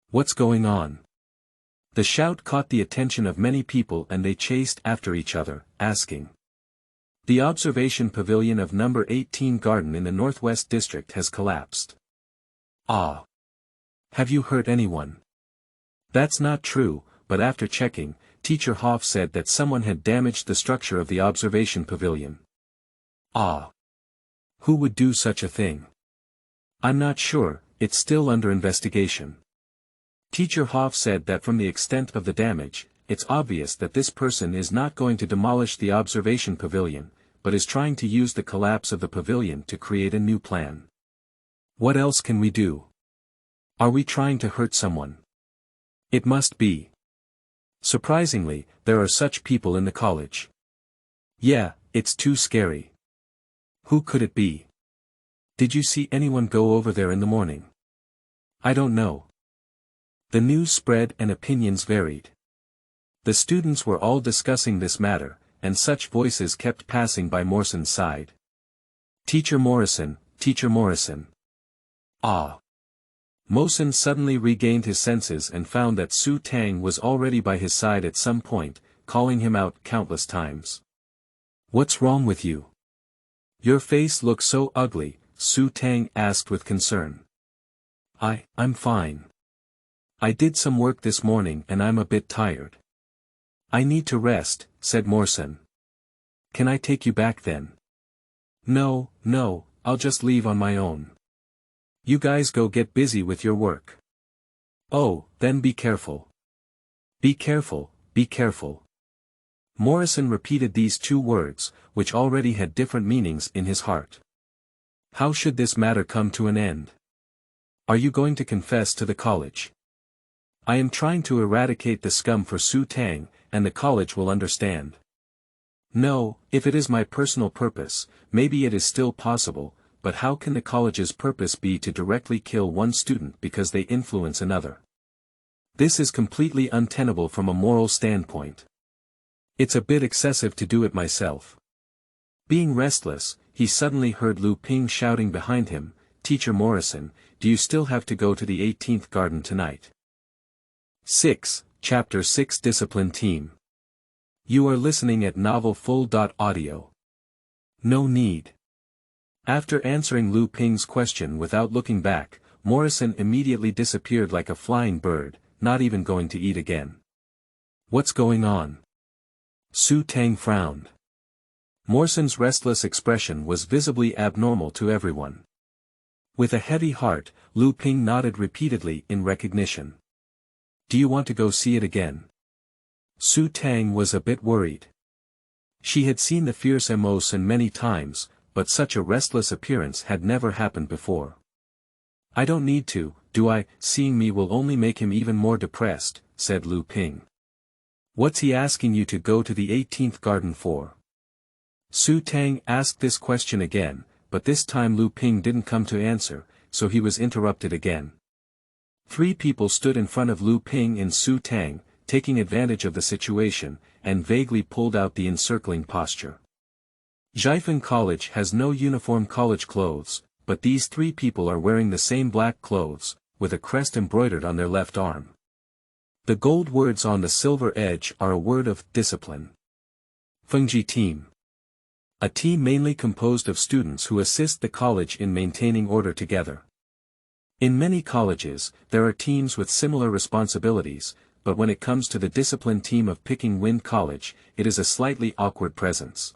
What's going on?" The shout caught the attention of many people and they chased after each other, asking. The observation pavilion of number 18 garden in the Northwest District has collapsed. Ah! Have you hurt anyone? That's not true, but after checking, Teacher Hoff said that someone had damaged the structure of the observation pavilion. Ah! Who would do such a thing? I'm not sure, it's still under investigation. Teacher Hoff said that from the extent of the damage, it's obvious that this person is not going to demolish the observation pavilion, but is trying to use the collapse of the pavilion to create a new plan. What else can we do? Are we trying to hurt someone? It must be. Surprisingly, there are such people in the college. Yeah, it's too scary. Who could it be? Did you see anyone go over there in the morning? I don't know. The news spread and opinions varied. The students were all discussing this matter, and such voices kept passing by Morson's side. Teacher Morrison, Teacher Morrison. Ah! Morrison suddenly regained his senses and found that Su Tang was already by his side at some point, calling him out countless times. What's wrong with you? Your face looks so ugly, Su Tang asked with concern. I'm fine. I did some work this morning and I'm a bit tired. I need to rest, said Morrison. Can I take you back then? No, I'll just leave on my own. You guys go get busy with your work. Oh, then be careful. Be careful, be careful. Morrison repeated these two words, which already had different meanings in his heart. How should this matter come to an end? Are you going to confess to the college? I am trying to eradicate the scum for Su Tang, and the college will understand. No, if it is my personal purpose, maybe it is still possible, but how can the college's purpose be to directly kill one student because they influence another? This is completely untenable from a moral standpoint. It's a bit excessive to do it myself. Being restless, he suddenly heard Lu Ping shouting behind him, Teacher Morrison, do you still have to go to the 18th garden tonight? 6, Chapter 6 Discipline Team. You are listening at novelfull.audio. No need. After answering Lu Ping's question without looking back, Morrison immediately disappeared like a flying bird, not even going to eat again. What's going on? Su Tang frowned. Morrison's restless expression was visibly abnormal to everyone. With a heavy heart, Lu Ping nodded repeatedly in recognition. Do you want to go see it again? Su Tang was a bit worried. She had seen the fierce Morrison many times, but such a restless appearance had never happened before. I don't need to, do I? Seeing me will only make him even more depressed, said Lu Ping. What's he asking you to go to the 18th garden for? Su Tang asked this question again, but this time Lu Ping didn't come to answer, so he was interrupted again. 3 people stood in front of Lu Ping and Su Tang, taking advantage of the situation, and vaguely pulled out the encircling posture. Jifen College has no uniform college clothes, but these 3 people are wearing the same black clothes, with a crest embroidered on their left arm. The gold words on the silver edge are a word of discipline. Fengji Team. A team mainly composed of students who assist the college in maintaining order together. In many colleges, there are teams with similar responsibilities, but when it comes to the discipline team of Peking Wind College, it is a slightly awkward presence.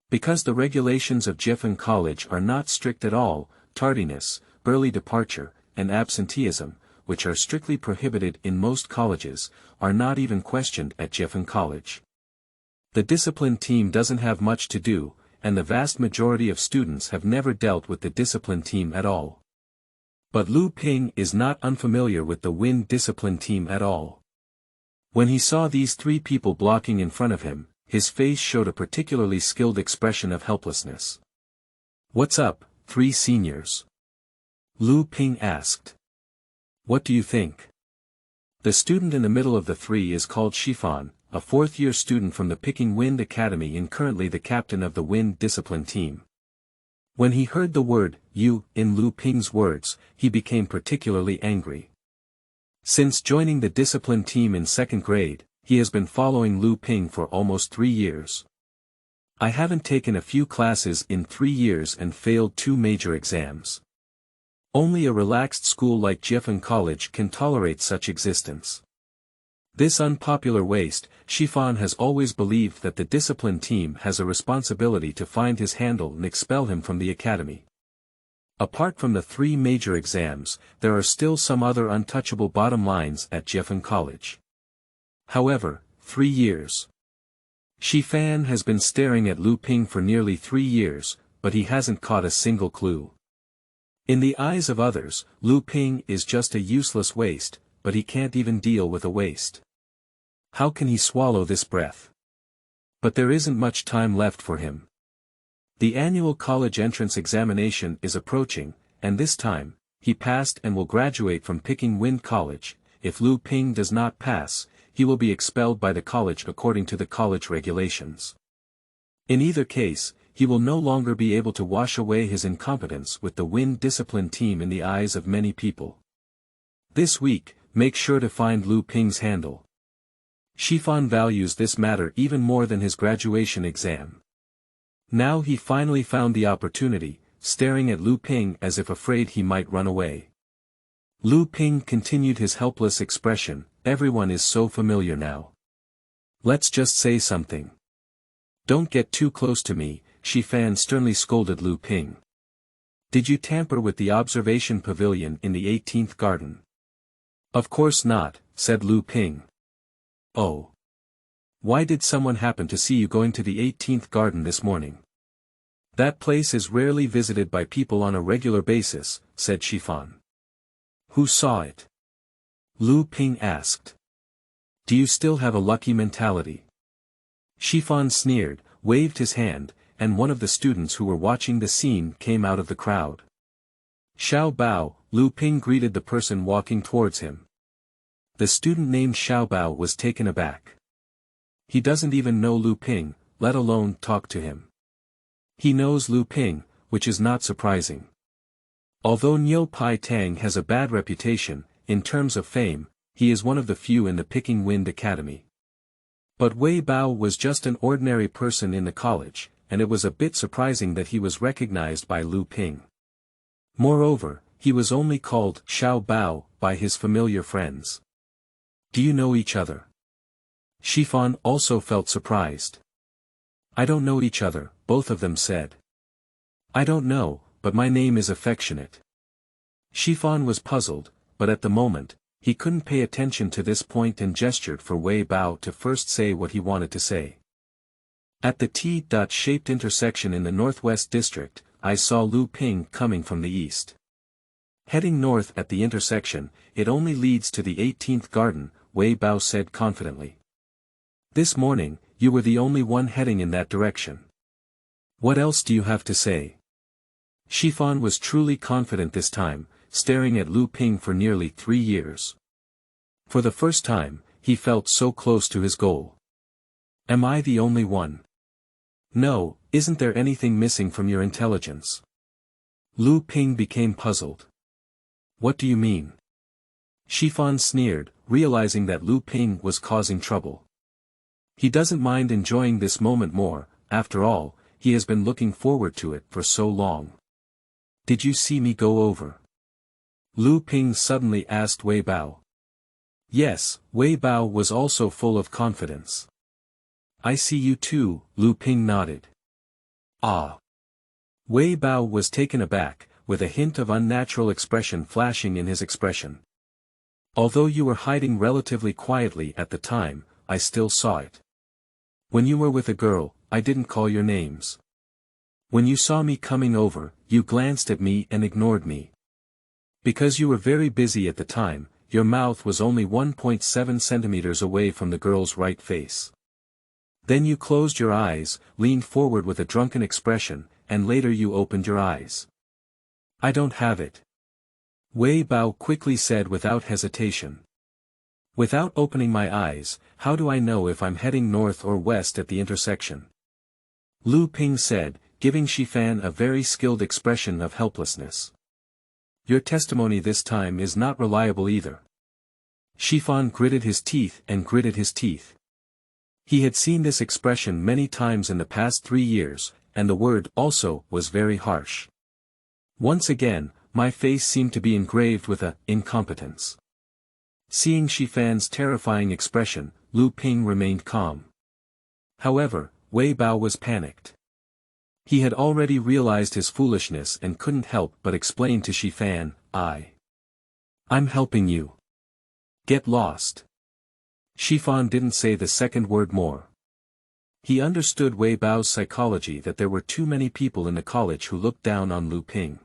Because the regulations of Jifen College are not strict at all, tardiness, early departure, and absenteeism, which are strictly prohibited in most colleges, are not even questioned at Jifen College. The discipline team doesn't have much to do, and the vast majority of students have never dealt with the discipline team at all. But Lu Ping is not unfamiliar with the Wind discipline team at all. When he saw these 3 people blocking in front of him, his face showed a particularly skilled expression of helplessness. "What's up, 3 seniors?" Lu Ping asked. "What do you think?" The student in the middle of the 3 is called Shifan, a 4th-year student from the Picking Wind Academy and currently the captain of the Wind Discipline team. When he heard the word, "you," in Lu Ping's words, he became particularly angry. Since joining the discipline team in 2nd grade, he has been following Lu Ping for almost 3 years. "I haven't taken a few classes in 3 years and failed 2 major exams. Only a relaxed school like Jiefeng College can tolerate such existence." This unpopular waste, Shifan has always believed that the discipline team has a responsibility to find his handle and expel him from the academy. Apart from the 3 major exams, there are still some other untouchable bottom lines at Jiefeng College. However, 3 years. Shifan has been staring at Lu Ping for nearly 3 years, but he hasn't caught a single clue. In the eyes of others, Lu Ping is just a useless waste, but he can't even deal with a waste. How can he swallow this breath? But there isn't much time left for him. The annual college entrance examination is approaching, and this time, he passed and will graduate from Picking Wind College. If Lu Ping does not pass, he will be expelled by the college according to the college regulations. In either case, he will no longer be able to wash away his incompetence with the Wind Discipline team in the eyes of many people. This week, make sure to find Lu Ping's handle. Shifan values this matter even more than his graduation exam. Now he finally found the opportunity, staring at Lu Ping as if afraid he might run away. Lu Ping continued his helpless expression, "Everyone is so familiar now. Let's just say something." "Don't get too close to me," Shifan sternly scolded Lu Ping. "Did you tamper with the observation pavilion in the 18th garden?" "Of course not," said Lu Ping. "Oh. Why did someone happen to see you going to the 18th garden this morning?" "That place is rarely visited by people on a regular basis," said Shifan. "Who saw it?" Lu Ping asked. "Do you still have a lucky mentality?" Shifan sneered, waved his hand, and one of the students who were watching the scene came out of the crowd. "Xiao Bao," Lu Ping greeted the person walking towards him. The student named Xiao Bao was taken aback. He doesn't even know Lu Ping, let alone talk to him. He knows Lu Ping, which is not surprising. Although Niu Pai Tang has a bad reputation, in terms of fame, he is one of the few in the Picking Wind Academy. But Wei Bao was just an ordinary person in the college, and it was a bit surprising that he was recognized by Lu Ping. Moreover, he was only called Xiao Bao by his familiar friends. "Do you know each other?" Shifan also felt surprised. "I don't know each other," both of them said. "I don't know, but my name is affectionate." Shifan was puzzled, but at the moment, he couldn't pay attention to this point and gestured for Wei Bao to first say what he wanted to say. "At the T-shaped intersection in the Northwest District, I saw Lu Ping coming from the east. Heading north at the intersection, it only leads to the 18th garden," Wei Bao said confidently. "This morning, you were the only one heading in that direction. What else do you have to say?" Shifan was truly confident this time, staring at Lu Ping for nearly 3 years. For the first time, he felt so close to his goal. "Am I the only one?" "No, isn't there anything missing from your intelligence?" Lu Ping became puzzled. "What do you mean?" Shifan sneered, realizing that Lu Ping was causing trouble. He doesn't mind enjoying this moment more, after all, he has been looking forward to it for so long. "Did you see me go over?" Lu Ping suddenly asked Wei Bao. Yes, Wei Bao was also full of confidence. "I see you too," Lu Ping nodded. "Ah." Wei Bao was taken aback, with a hint of unnatural expression flashing in his expression. "Although you were hiding relatively quietly at the time, I still saw it. When you were with a girl, I didn't call your names. When you saw me coming over, you glanced at me and ignored me. Because you were very busy at the time, your mouth was only 1.7 centimeters away from the girl's right face. Then you closed your eyes, leaned forward with a drunken expression, and later you opened your eyes. I don't have it. Wei Bao quickly said without hesitation. Without opening my eyes, how do I know if I'm heading north or west at the intersection? Lu Ping said, giving Shifan a very skilled expression of helplessness. Your testimony this time is not reliable either. Shifan gritted his teeth and gritted his teeth. He had seen this expression many times in the past 3 years, and the word also was very harsh. Once again, my face seemed to be engraved with a incompetence. Seeing Shifan's terrifying expression, Lu Ping remained calm. However, Wei Bao was panicked. He had already realized his foolishness and couldn't help but explain to Shifan, I'm helping you. Get lost. Shifan didn't say the second word more. He understood Wei Bao's psychology that there were too many people in the college who looked down on Lu Ping.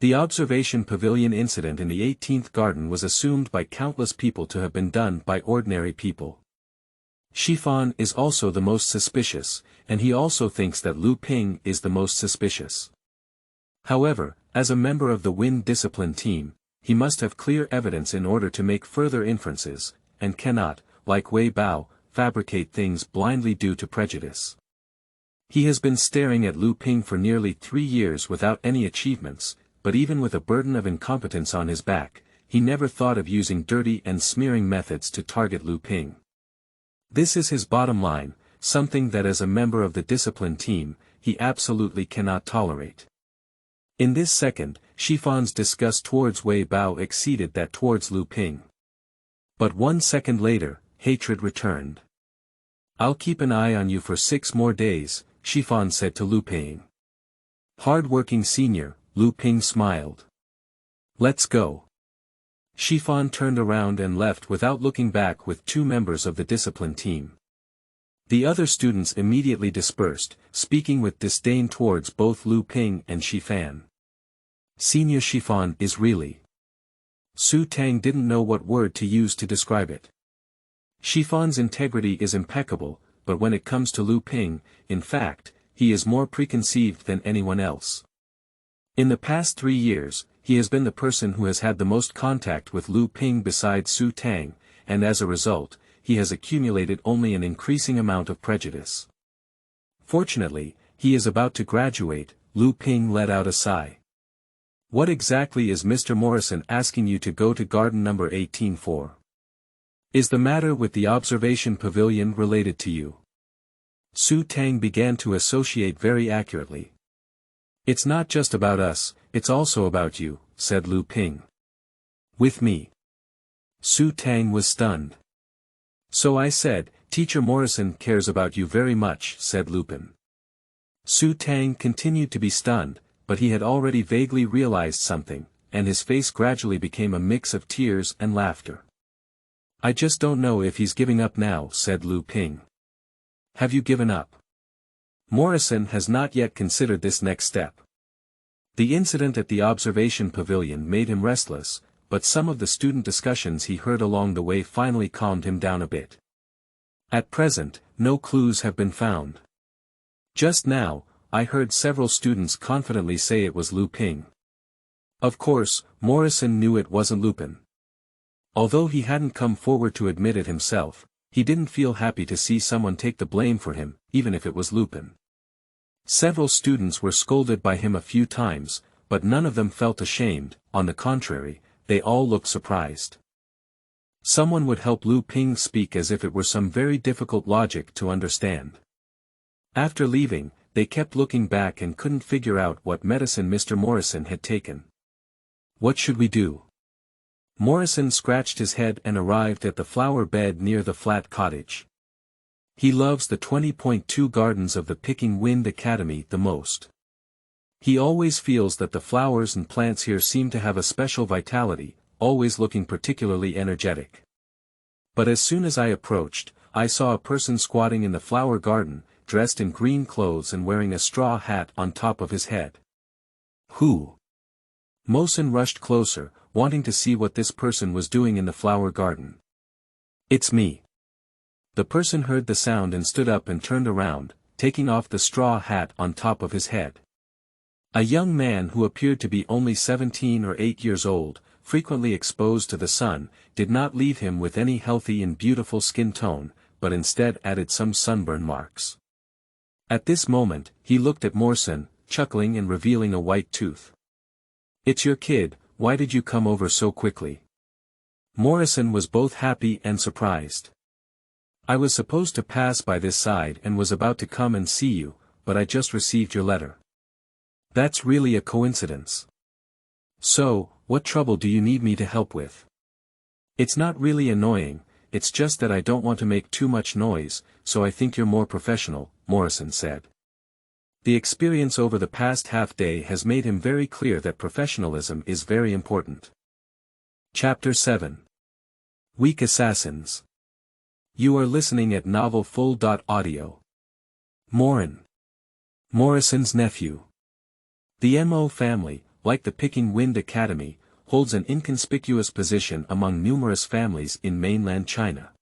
The observation pavilion incident in the 18th garden was assumed by countless people to have been done by ordinary people. Shifan is also the most suspicious, and he also thinks that Lu Ping is the most suspicious. However, as a member of the Wind discipline team, he must have clear evidence in order to make further inferences, and cannot, like Wei Bao, fabricate things blindly due to prejudice. He has been staring at Lu Ping for nearly 3 years without any achievements, but even with a burden of incompetence on his back, he never thought of using dirty and smearing methods to target Lu Ping. This is his bottom line, something that as a member of the discipline team, he absolutely cannot tolerate. In this second, Shifan's disgust towards Wei Bao exceeded that towards Lu Ping. But 1 second later, hatred returned. I'll keep an eye on you for 6 more days, Shifan said to Lu Ping. Hard-working senior, Lu Ping smiled. Let's go. Shifan turned around and left without looking back with 2 members of the discipline team. The other students immediately dispersed, speaking with disdain towards both Lu Ping and Shifan. Senior Shifan is really. Su Tang didn't know what word to use to describe it. Shifan's integrity is impeccable, but when it comes to Lu Ping, in fact, he is more preconceived than anyone else. In the past 3 years, he has been the person who has had the most contact with Lu Ping besides Su Tang, and as a result, he has accumulated only an increasing amount of prejudice. Fortunately, he is about to graduate. Lu Ping let out a sigh. What exactly is Mr. Morrison asking you to go to garden number 18 for? Is the matter with the observation pavilion related to you? Su Tang began to associate very accurately. It's not just about us, it's also about you, said Lu Ping. With me? Su Tang was stunned. So I said, Teacher Morrison cares about you very much, said Lu Ping. Su Tang continued to be stunned, but he had already vaguely realized something, and his face gradually became a mix of tears and laughter. I just don't know if he's giving up now, said Lu Ping. Have you given up? Morrison has not yet considered this next step. The incident at the observation pavilion made him restless, but some of the student discussions he heard along the way finally calmed him down a bit. At present, no clues have been found. Just now, I heard several students confidently say it was Lu Ping. Of course, Morrison knew it wasn't Lu Ping. Although he hadn't come forward to admit it himself, he didn't feel happy to see someone take the blame for him, even if it was Lu Ping. Several students were scolded by him a few times, but none of them felt ashamed. On the contrary, they all looked surprised. Someone would help Lu Ping speak as if it were some very difficult logic to understand. After leaving, they kept looking back and couldn't figure out what medicine Mr. Morrison had taken. What should we do? Morrison scratched his head and arrived at the flower bed near the flat cottage. He loves the 20.2 gardens of the Picking Wind Academy the most. He always feels that the flowers and plants here seem to have a special vitality, always looking particularly energetic. But as soon as I approached, I saw a person squatting in the flower garden, dressed in green clothes and wearing a straw hat on top of his head. Who? Mosen rushed closer, wanting to see what this person was doing in the flower garden. It's me. The person heard the sound and stood up and turned around, taking off the straw hat on top of his head. A young man who appeared to be only 17 or 8 years old, frequently exposed to the sun, did not leave him with any healthy and beautiful skin tone, but instead added some sunburn marks. At this moment, he looked at Morrison, chuckling and revealing a white tooth. "It's your kid, why did you come over so quickly?" Morrison was both happy and surprised. "I was supposed to pass by this side and was about to come and see you, but I just received your letter." "That's really a coincidence. So, what trouble do you need me to help with?" "It's not really annoying, it's just that I don't want to make too much noise, so I think you're more professional," Morrison said. The experience over the past half-day has made him very clear that professionalism is very important. Chapter 7. Weak Assassins. You are listening at novelfull.audio. Morin. Morrison's nephew. The MO family, like the Picking Wind Academy, holds an inconspicuous position among numerous families in mainland China.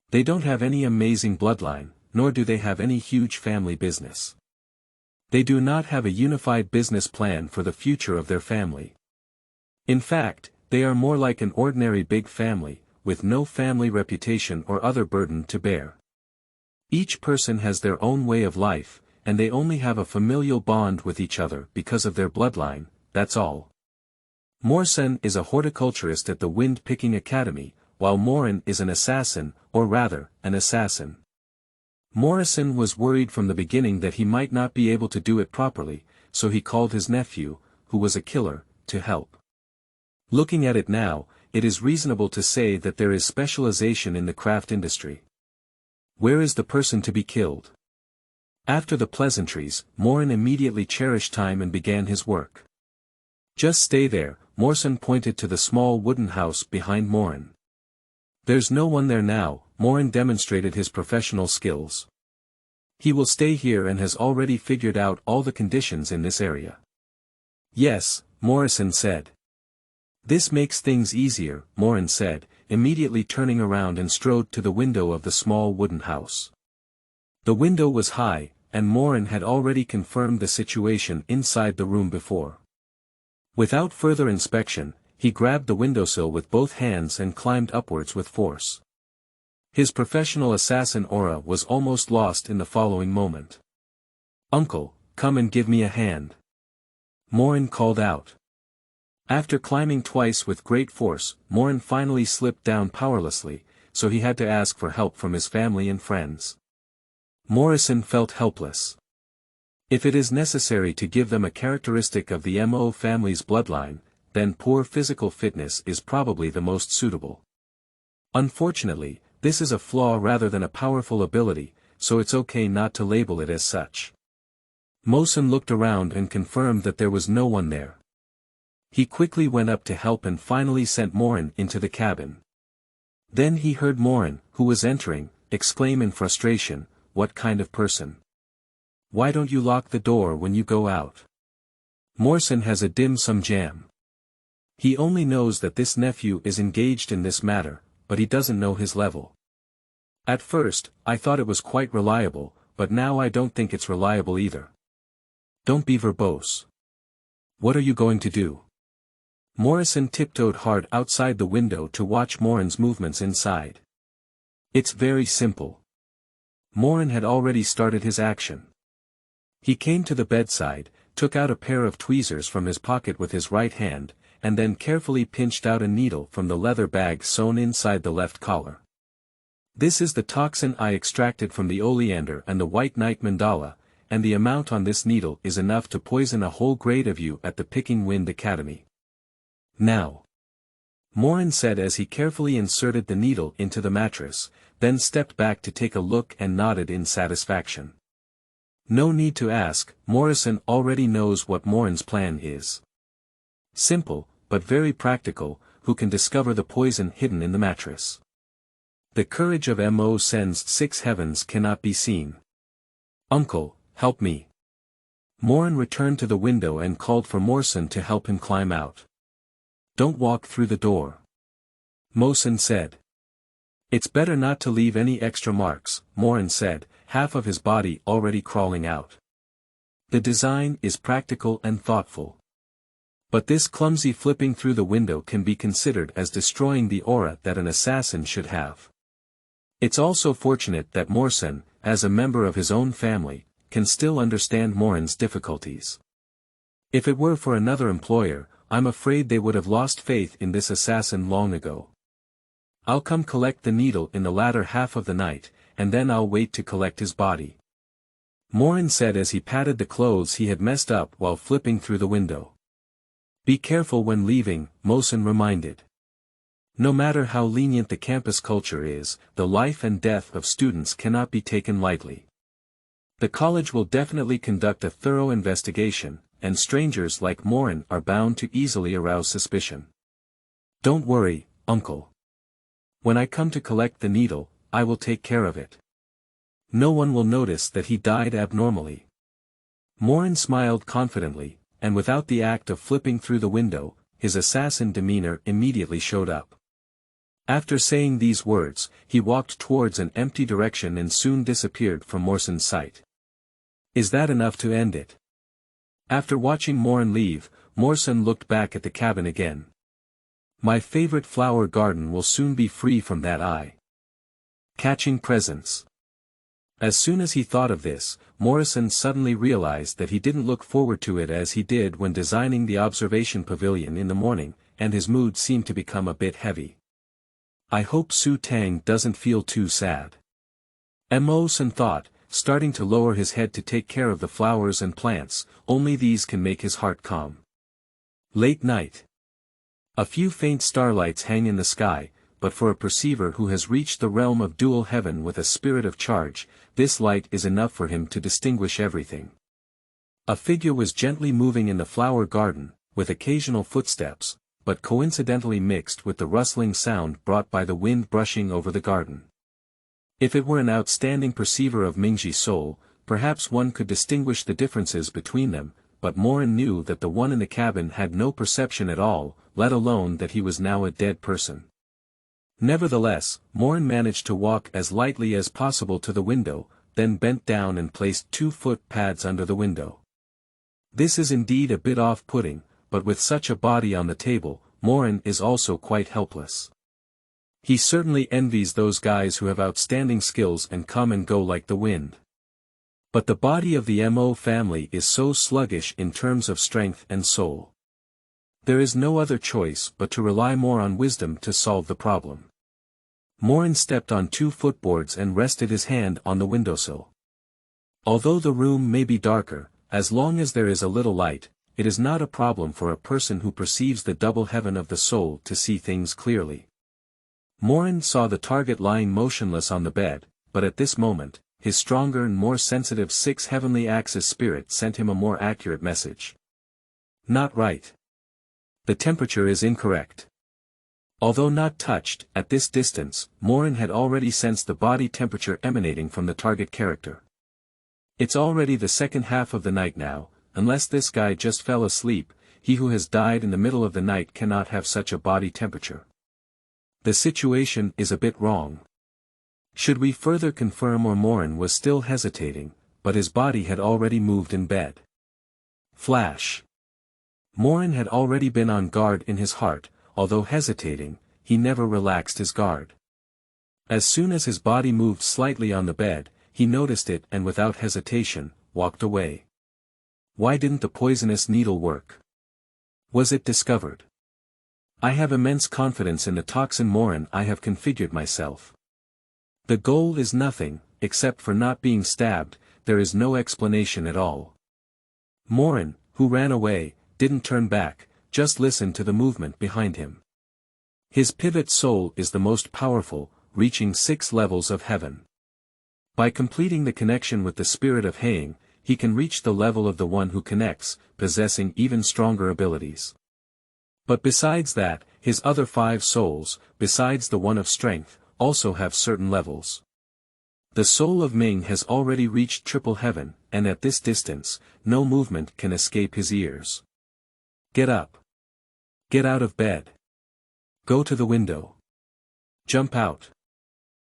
They don't have any amazing bloodline, nor do they have any huge family business. They do not have a unified business plan for the future of their family. In fact, they are more like an ordinary big family, with no family reputation or other burden to bear. Each person has their own way of life, and they only have a familial bond with each other because of their bloodline, that's all. Morrison is a horticulturist at the Wind Picking Academy, while Morin is an assassin, or rather, an assassin. Morrison was worried from the beginning that he might not be able to do it properly, so he called his nephew, who was a killer, to help. Looking at it now, it is reasonable to say that there is specialization in the craft industry. Where is the person to be killed? After the pleasantries, Morin immediately cherished time and began his work. Just stay there, Morrison pointed to the small wooden house behind Morin. There's no one there now, Morin demonstrated his professional skills. He will stay here and has already figured out all the conditions in this area. Yes, Morrison said. This makes things easier, Morin said, immediately turning around and strode to the window of the small wooden house. The window was high, and Morin had already confirmed the situation inside the room before. Without further inspection, he grabbed the windowsill with both hands and climbed upwards with force. His professional assassin aura was almost lost in the following moment. "Uncle, come and give me a hand," Morin called out. After climbing twice with great force, Morin finally slipped down powerlessly, so he had to ask for help from his family and friends. Morrison felt helpless. If it is necessary to give them a characteristic of the MO family's bloodline, then poor physical fitness is probably the most suitable. Unfortunately, this is a flaw rather than a powerful ability, so it's okay not to label it as such. Morrison looked around and confirmed that there was no one there. He quickly went up to help and finally sent Morin into the cabin. Then he heard Morin, who was entering, exclaim in frustration, "What kind of person? Why don't you lock the door when you go out?" Morrison has a dim sum jam. He only knows that this nephew is engaged in this matter, but he doesn't know his level. At first, I thought it was quite reliable, but now I don't think it's reliable either. Don't be verbose. What are you going to do? Morrison tiptoed hard outside the window to watch Morin's movements inside. It's very simple. Morin had already started his action. He came to the bedside, took out a pair of tweezers from his pocket with his right hand, and then carefully pinched out a needle from the leather bag sewn inside the left collar. This is the toxin I extracted from the oleander and the white knight mandala, and the amount on this needle is enough to poison a whole grade of you at the Picking Wind Academy. Now, Morin said as he carefully inserted the needle into the mattress, then stepped back to take a look and nodded in satisfaction. No need to ask, Morrison already knows what Morin's plan is. Simple, but very practical, who can discover the poison hidden in the mattress? The courage of MO sends 6 heavens cannot be seen. Uncle, help me. Morin returned to the window and called for Morrison to help him climb out. Don't walk through the door, Morrison said. It's better not to leave any extra marks, Morin said, half of his body already crawling out. The design is practical and thoughtful. But this clumsy flipping through the window can be considered as destroying the aura that an assassin should have. It's also fortunate that Morrison, as a member of his own family, can still understand Morin's difficulties. If it were for another employer, I'm afraid they would have lost faith in this assassin long ago. I'll come collect the needle in the latter half of the night, and then I'll wait to collect his body. Morin said as he patted the clothes he had messed up while flipping through the window. Be careful when leaving, Mosin reminded. No matter how lenient the campus culture is, the life and death of students cannot be taken lightly. The college will definitely conduct a thorough investigation, and strangers like Morin are bound to easily arouse suspicion. Don't worry, uncle. When I come to collect the needle, I will take care of it. No one will notice that he died abnormally. Morin smiled confidently, and without the act of flipping through the window, his assassin demeanor immediately showed up. After saying these words, he walked towards an empty direction and soon disappeared from Morson's sight. Is that enough to end it? After watching Morin leave, Morson looked back at the cabin again. My favorite flower garden will soon be free from that eye. Catching presents. As soon as he thought of this, Morrison suddenly realized that he didn't look forward to it as he did when designing the observation pavilion in the morning, and his mood seemed to become a bit heavy. I hope Su Tang doesn't feel too sad. Morrison thought, starting to lower his head to take care of the flowers and plants, only these can make his heart calm. Late night. A few faint starlights hang in the sky, but for a perceiver who has reached the realm of dual heaven with a spirit of charge, this light is enough for him to distinguish everything. A figure was gently moving in the flower garden, with occasional footsteps, but coincidentally mixed with the rustling sound brought by the wind brushing over the garden. If it were an outstanding perceiver of Mingji's soul, perhaps one could distinguish the differences between them, but Morin knew that the one in the cabin had no perception at all, let alone that he was now a dead person. Nevertheless, Morin managed to walk as lightly as possible to the window, then bent down and placed 2 foot pads under the window. This is indeed a bit off-putting, but with such a body on the table, Morin is also quite helpless. He certainly envies those guys who have outstanding skills and come and go like the wind. But the body of the Mo family is so sluggish in terms of strength and soul. There is no other choice but to rely more on wisdom to solve the problem. Morin stepped on 2 footboards and rested his hand on the windowsill. Although the room may be darker, as long as there is a little light, it is not a problem for a person who perceives the double heaven of the soul to see things clearly. Morin saw the target lying motionless on the bed, but at this moment, his stronger and more sensitive 6 heavenly axis spirit sent him a more accurate message. Not right. The temperature is incorrect. Although not touched, at this distance, Morin had already sensed the body temperature emanating from the target character. It's already the second half of the night now, unless this guy just fell asleep, he who has died in the middle of the night cannot have such a body temperature. The situation is a bit wrong. Should we further confirm or Morin was still hesitating, but his body had already moved in bed. Flash. Morin had already been on guard in his heart, although hesitating, he never relaxed his guard. As soon as his body moved slightly on the bed, he noticed it and without hesitation, walked away. Why didn't the poisonous needle work? Was it discovered? I have immense confidence in the toxin Morin I have configured myself. The goal is nothing, except for not being stabbed, there is no explanation at all. Morin, who ran away, didn't turn back, just listened to the movement behind him. His pivot soul is the most powerful, reaching 6 levels of heaven. By completing the connection with the spirit of Haying, he can reach the level of the one who connects, possessing even stronger abilities. But besides that, his other 5 souls, besides the one of strength, also have certain levels. The soul of Ming has already reached triple heaven, and at this distance, no movement can escape his ears. Get up. Get out of bed. Go to the window. Jump out.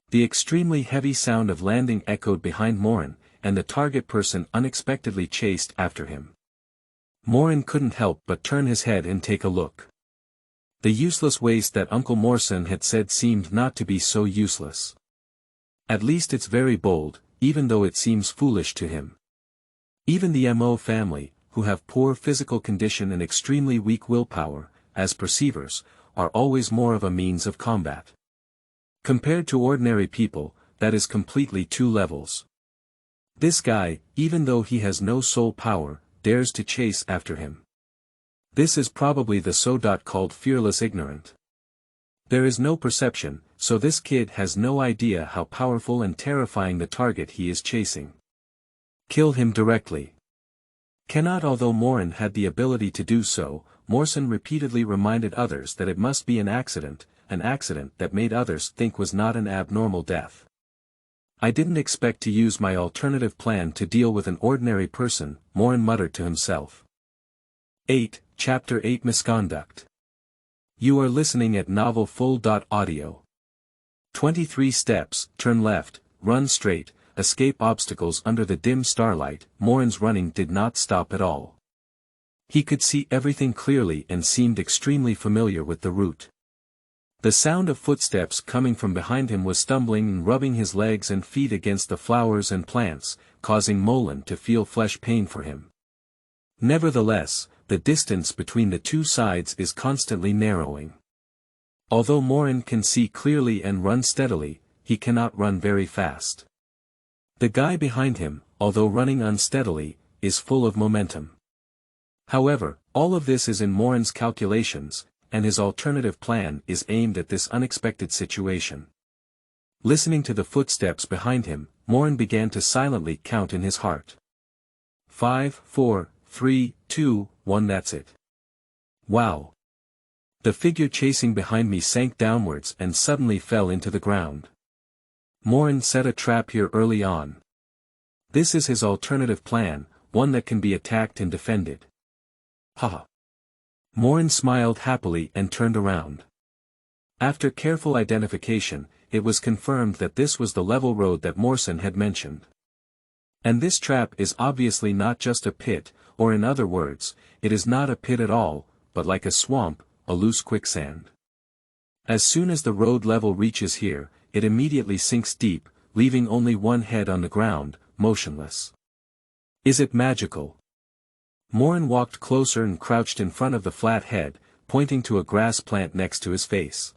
The extremely heavy sound of landing echoed behind Morin, and the target person unexpectedly chased after him. Morin couldn't help but turn his head and take a look. The useless waste that Uncle Morrison had said seemed not to be so useless. At least it's very bold, even though it seems foolish to him. Even the Mo family, who have poor physical condition and extremely weak willpower, as perceivers, are always more of a means of combat. Compared to ordinary people, that is completely two levels. This guy, even though he has no soul power, dares to chase after him. This is probably the so-called fearless ignorant. There is no perception, so this kid has no idea how powerful and terrifying the target he is chasing. Kill him directly. Cannot. Although Morin had the ability to do so, Morrison repeatedly reminded others that it must be an accident that made others think was not an abnormal death. I didn't expect to use my alternative plan to deal with an ordinary person, Morin muttered to himself. 8. Chapter 8 Misconduct. You are listening at Novel Full.audio. 23 steps, turn left, run straight, escape obstacles under the dim starlight. Morin's running did not stop at all. He could see everything clearly and seemed extremely familiar with the route. The sound of footsteps coming from behind him was stumbling and rubbing his legs and feet against the flowers and plants, causing Morin to feel flesh pain for him. Nevertheless, the distance between the two sides is constantly narrowing. Although Morin can see clearly and run steadily, he cannot run very fast. The guy behind him, although running unsteadily, is full of momentum. However, all of this is in Morin's calculations, and his alternative plan is aimed at this unexpected situation. Listening to the footsteps behind him, Morin began to silently count in his heart. 5, 4, 3, 2, 1. That's it. Wow. The figure chasing behind me sank downwards and suddenly fell into the ground. Morin set a trap here early on. This is his alternative plan, one that can be attacked and defended. Haha. Morin smiled happily and turned around. After careful identification, it was confirmed that this was the level road that Morrison had mentioned. And this trap is obviously not just a pit, or in other words, it is not a pit at all, but like a swamp, a loose quicksand. As soon as the road level reaches here, it immediately sinks deep, leaving only one head on the ground, motionless. Is it magical? Morin walked closer and crouched in front of the flat head, pointing to a grass plant next to his face.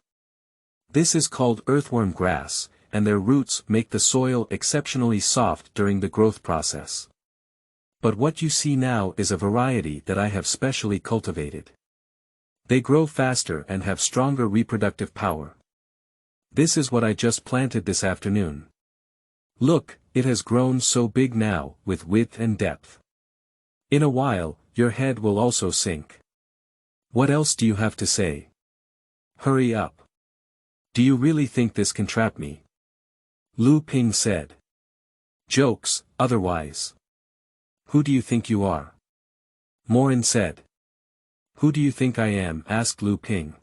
This is called earthworm grass, and their roots make the soil exceptionally soft during the growth process. But what you see now is a variety that I have specially cultivated. They grow faster and have stronger reproductive power. This is what I just planted this afternoon. Look, it has grown so big now, with width and depth. In a while, your head will also sink. What else do you have to say? Hurry up. Do you really think this can trap me? Lu Ping said. Jokes, otherwise. Who do you think you are? Morin said. Who do you think I am? Asked Lu Ping.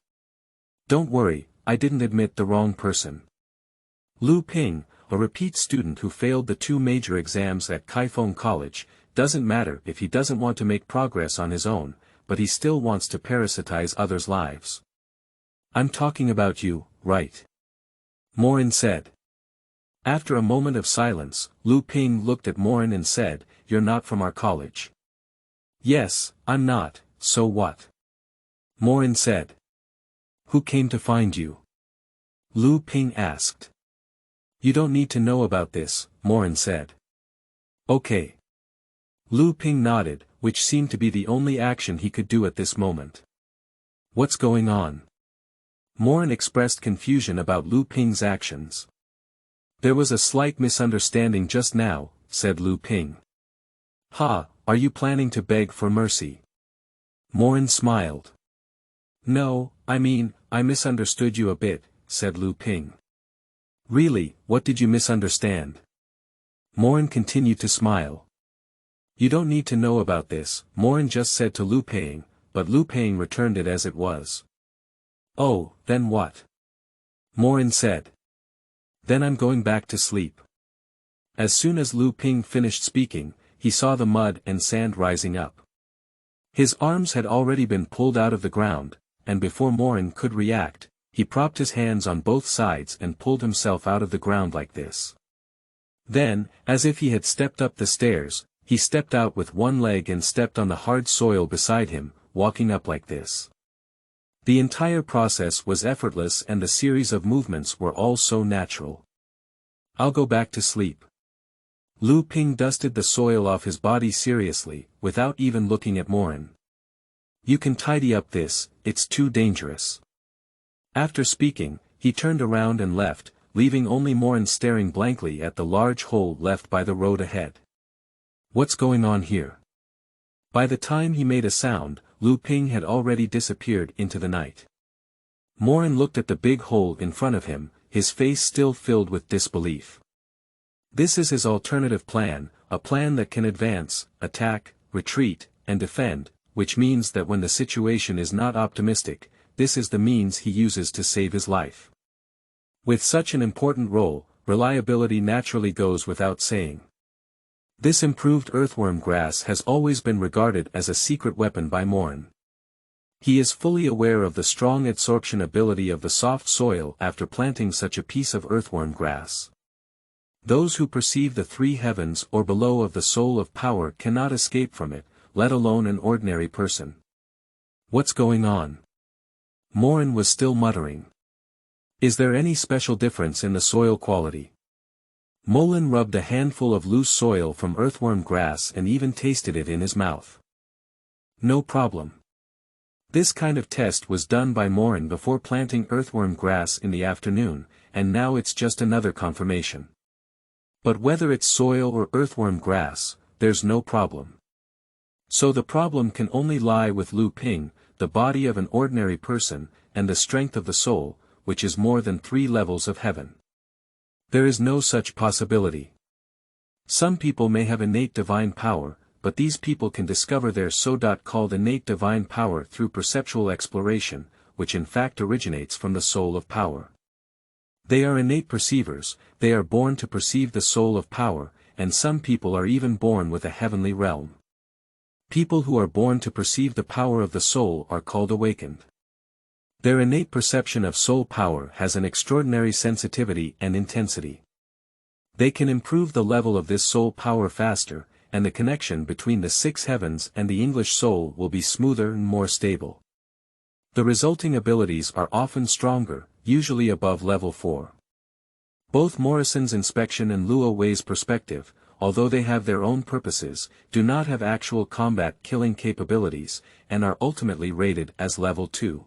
Don't worry, I didn't admit the wrong person. Lu Ping, a repeat student who failed the 2 major exams at Kaifeng College, doesn't matter if he doesn't want to make progress on his own, but he still wants to parasitize others' lives. I'm talking about you, right? Morin said. After a moment of silence, Lu Ping looked at Morin and said, You're not from our college. Yes, I'm not, so what? Morin said. Who came to find you? Lu Ping asked. You don't need to know about this, Morin said. Okay. Lu Ping nodded, which seemed to be the only action he could do at this moment. What's going on? Morin expressed confusion about Lu Ping's actions. There was a slight misunderstanding just now, said Lu Ping. Ha, are you planning to beg for mercy? Morin smiled. No, I mean, I misunderstood you a bit, said Lu Ping. Really, what did you misunderstand? Morin continued to smile. You don't need to know about this, Morin just said to Lu Ping, but Lu Ping returned it as it was. Oh, then what? Morin said. Then I'm going back to sleep. As soon as Lu Ping finished speaking, he saw the mud and sand rising up. His arms had already been pulled out of the ground, and before Morin could react, he propped his hands on both sides and pulled himself out of the ground like this. Then, as if he had stepped up the stairs, he stepped out with one leg and stepped on the hard soil beside him, walking up like this. The entire process was effortless and the series of movements were all so natural. I'll go back to sleep. Lu Ping dusted the soil off his body seriously, without even looking at Morin. You can tidy up this, it's too dangerous. After speaking, he turned around and left, leaving only Morin staring blankly at the large hole left by the road ahead. What's going on here? By the time he made a sound, Lu Ping had already disappeared into the night. Morin looked at the big hole in front of him, his face still filled with disbelief. This is his alternative plan, a plan that can advance, attack, retreat, and defend, which means that when the situation is not optimistic, this is the means he uses to save his life. With such an important role, reliability naturally goes without saying. This improved earthworm grass has always been regarded as a secret weapon by Morin. He is fully aware of the strong adsorption ability of the soft soil after planting such a piece of earthworm grass. Those who perceive the three heavens or below of the soul of power cannot escape from it, let alone an ordinary person. What's going on? Morin was still muttering. Is there any special difference in the soil quality? Molin rubbed a handful of loose soil from earthworm grass and even tasted it in his mouth. No problem. This kind of test was done by Morin before planting earthworm grass in the afternoon, and now it's just another confirmation. But whether it's soil or earthworm grass, there's no problem. So the problem can only lie with Lu Ping, the body of an ordinary person, and the strength of the soul, which is more than 3 levels of heaven. There is no such possibility. Some people may have innate divine power, but these people can discover their so-called innate divine power through perceptual exploration, which in fact originates from the soul of power. They are innate perceivers, they are born to perceive the soul of power, and some people are even born with a heavenly realm. People who are born to perceive the power of the soul are called awakened. Their innate perception of soul power has an extraordinary sensitivity and intensity. They can improve the level of this soul power faster, and the connection between the 6 heavens and the English soul will be smoother and more stable. The resulting abilities are often stronger, usually above level 4. Both Morrison's inspection and Luo Wei's perspective, although they have their own purposes, do not have actual combat killing capabilities, and are ultimately rated as level 2.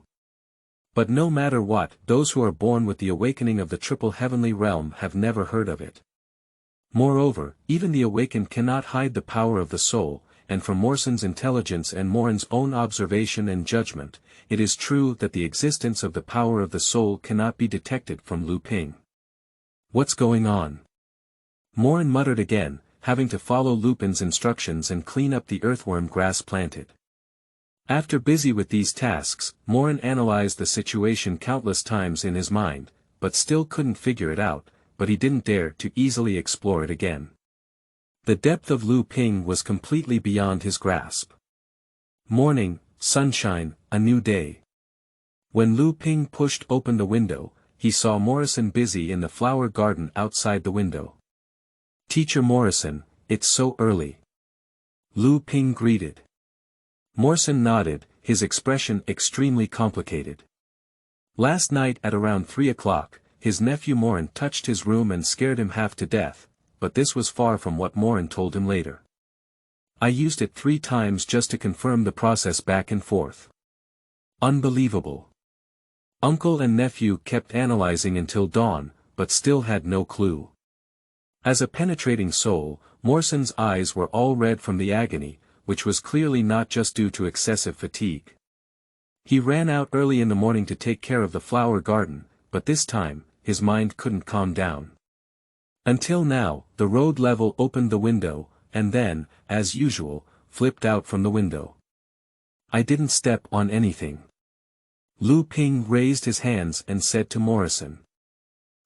But no matter what, those who are born with the awakening of the triple heavenly realm have never heard of it. Moreover, even the awakened cannot hide the power of the soul, and from Morrison's intelligence and Morin's own observation and judgment, it is true that the existence of the power of the soul cannot be detected from Lu Ping. What's going on? Morin muttered again, having to follow Lupin's instructions and clean up the earthworm grass planted. After busy with these tasks, Morin analyzed the situation countless times in his mind, but still couldn't figure it out, but he didn't dare to easily explore it again. The depth of Lu Ping was completely beyond his grasp. Morning, sunshine, a new day. When Lu Ping pushed open the window, he saw Morrison busy in the flower garden outside the window. Teacher Morrison, it's so early. Lu Ping greeted. Morrison nodded, his expression extremely complicated. Last night at around 3 o'clock, his nephew Morin touched his room and scared him half to death, but this was far from what Morin told him later. I used it 3 times just to confirm the process back and forth. Unbelievable. Uncle and nephew kept analyzing until dawn, but still had no clue. As a penetrating soul, Morrison's eyes were all red from the agony, which was clearly not just due to excessive fatigue. He ran out early in the morning to take care of the flower garden, but this time, his mind couldn't calm down. Until now, the road level opened the window, and then, as usual, flipped out from the window. I didn't step on anything. Lu Ping raised his hands and said to Morrison.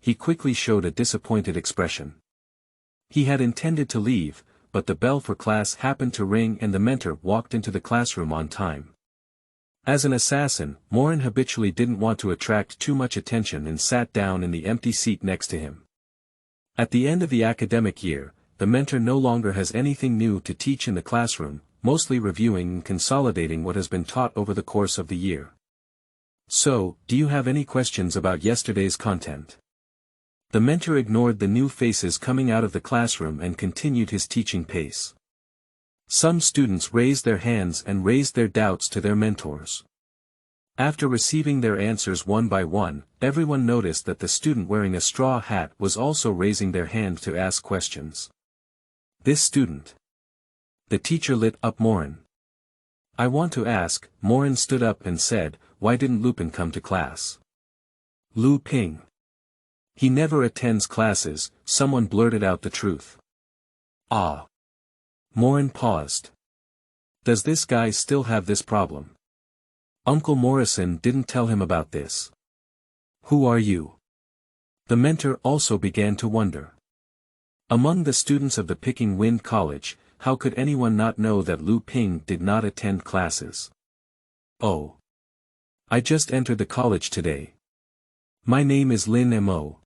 he quickly showed a disappointed expression. He had intended to leave, but the bell for class happened to ring and the mentor walked into the classroom on time. As an assassin, Morin habitually didn't want to attract too much attention and sat down in the empty seat next to him. At the end of the academic year, the mentor no longer has anything new to teach in the classroom, mostly reviewing and consolidating what has been taught over the course of the year. So, do you have any questions about yesterday's content? The mentor ignored the new faces coming out of the classroom and continued his teaching pace. Some students raised their hands and raised their doubts to their mentors. After receiving their answers one by one, everyone noticed that the student wearing a straw hat was also raising their hand to ask questions. This student. The teacher lit up Morin. I want to ask, Morin stood up and said, why didn't Lupin come to class? Lu Ping. He never attends classes, someone blurted out the truth. Ah. Morin paused. Does this guy still have this problem? Uncle Morrison didn't tell him about this. Who are you? The mentor also began to wonder. Among the students of the Picking Wind College, how could anyone not know that Lu Ping did not attend classes? Oh. I just entered the college today. My name is Lin Mo.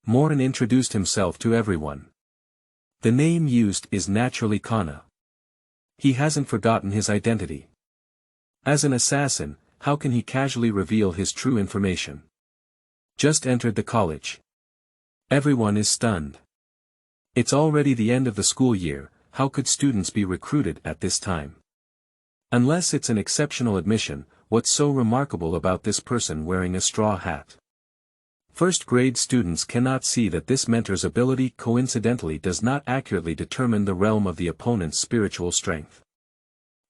Morin introduced himself to everyone. The name used is naturally Kana. He hasn't forgotten his identity. As an assassin, how can he casually reveal his true information? Just entered the college. Everyone is stunned. It's already the end of the school year, how could students be recruited at this time? Unless it's an exceptional admission, what's so remarkable about this person wearing a straw hat? First-grade students cannot see that this mentor's ability coincidentally does not accurately determine the realm of the opponent's spiritual strength.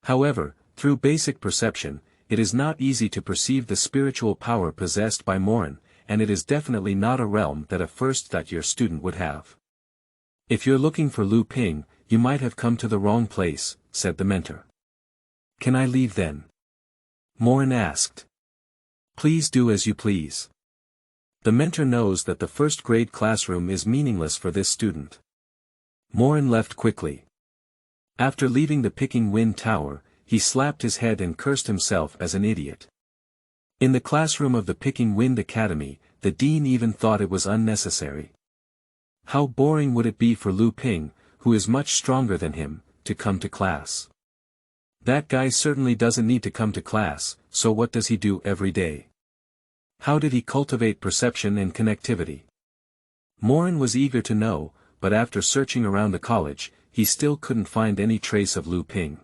However, through basic perception, it is not easy to perceive the spiritual power possessed by Morin, and it is definitely not a realm that a first-year student would have. If you're looking for Lu Ping, you might have come to the wrong place, said the mentor. Can I leave then? Morin asked. Please do as you please. The mentor knows that the first-grade classroom is meaningless for this student. Morin left quickly. After leaving the Picking Wind Tower, he slapped his head and cursed himself as an idiot. In the classroom of the Picking Wind Academy, the dean even thought it was unnecessary. How boring would it be for Lu Ping, who is much stronger than him, to come to class? That guy certainly doesn't need to come to class, so what does he do every day? How did he cultivate perception and connectivity? Morin was eager to know, but after searching around the college, he still couldn't find any trace of Lu Ping.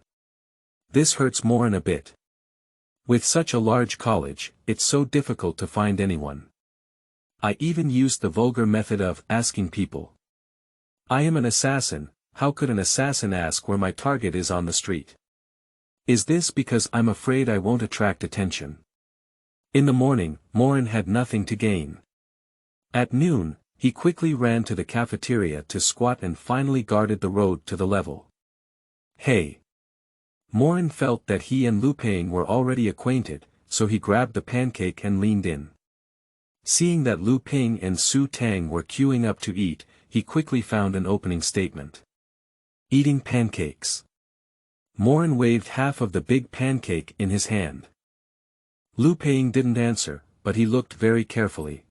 This hurts Morin a bit. With such a large college, it's so difficult to find anyone. I even used the vulgar method of asking people. I am an assassin, how could an assassin ask where my target is on the street? Is this because I'm afraid I won't attract attention? In the morning, Morin had nothing to gain. At noon, he quickly ran to the cafeteria to squat and finally guarded the road to the level. Hey! Morin felt that he and Lu Ping were already acquainted, so he grabbed the pancake and leaned in. Seeing that Lu Ping and Su Tang were queuing up to eat, he quickly found an opening statement. Eating pancakes. Morin waved half of the big pancake in his hand. Lu Ping didn't answer, but he looked very carefully.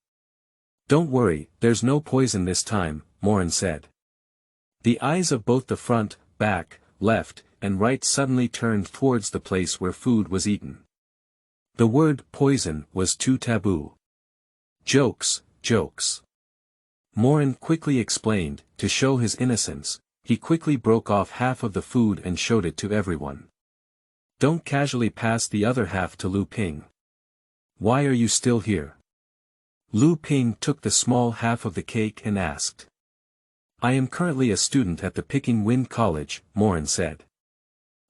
Don't worry, there's no poison this time, Morin said. The eyes of both the front, back, left, and right suddenly turned towards the place where food was eaten. The word poison was too taboo. Jokes, jokes. Morin quickly explained, to show his innocence, he quickly broke off half of the food and showed it to everyone. Don't casually pass the other half to Lu Ping. Why are you still here? Lu Ping took the small half of the cake and asked. I am currently a student at the Picking Wind College, Morin said.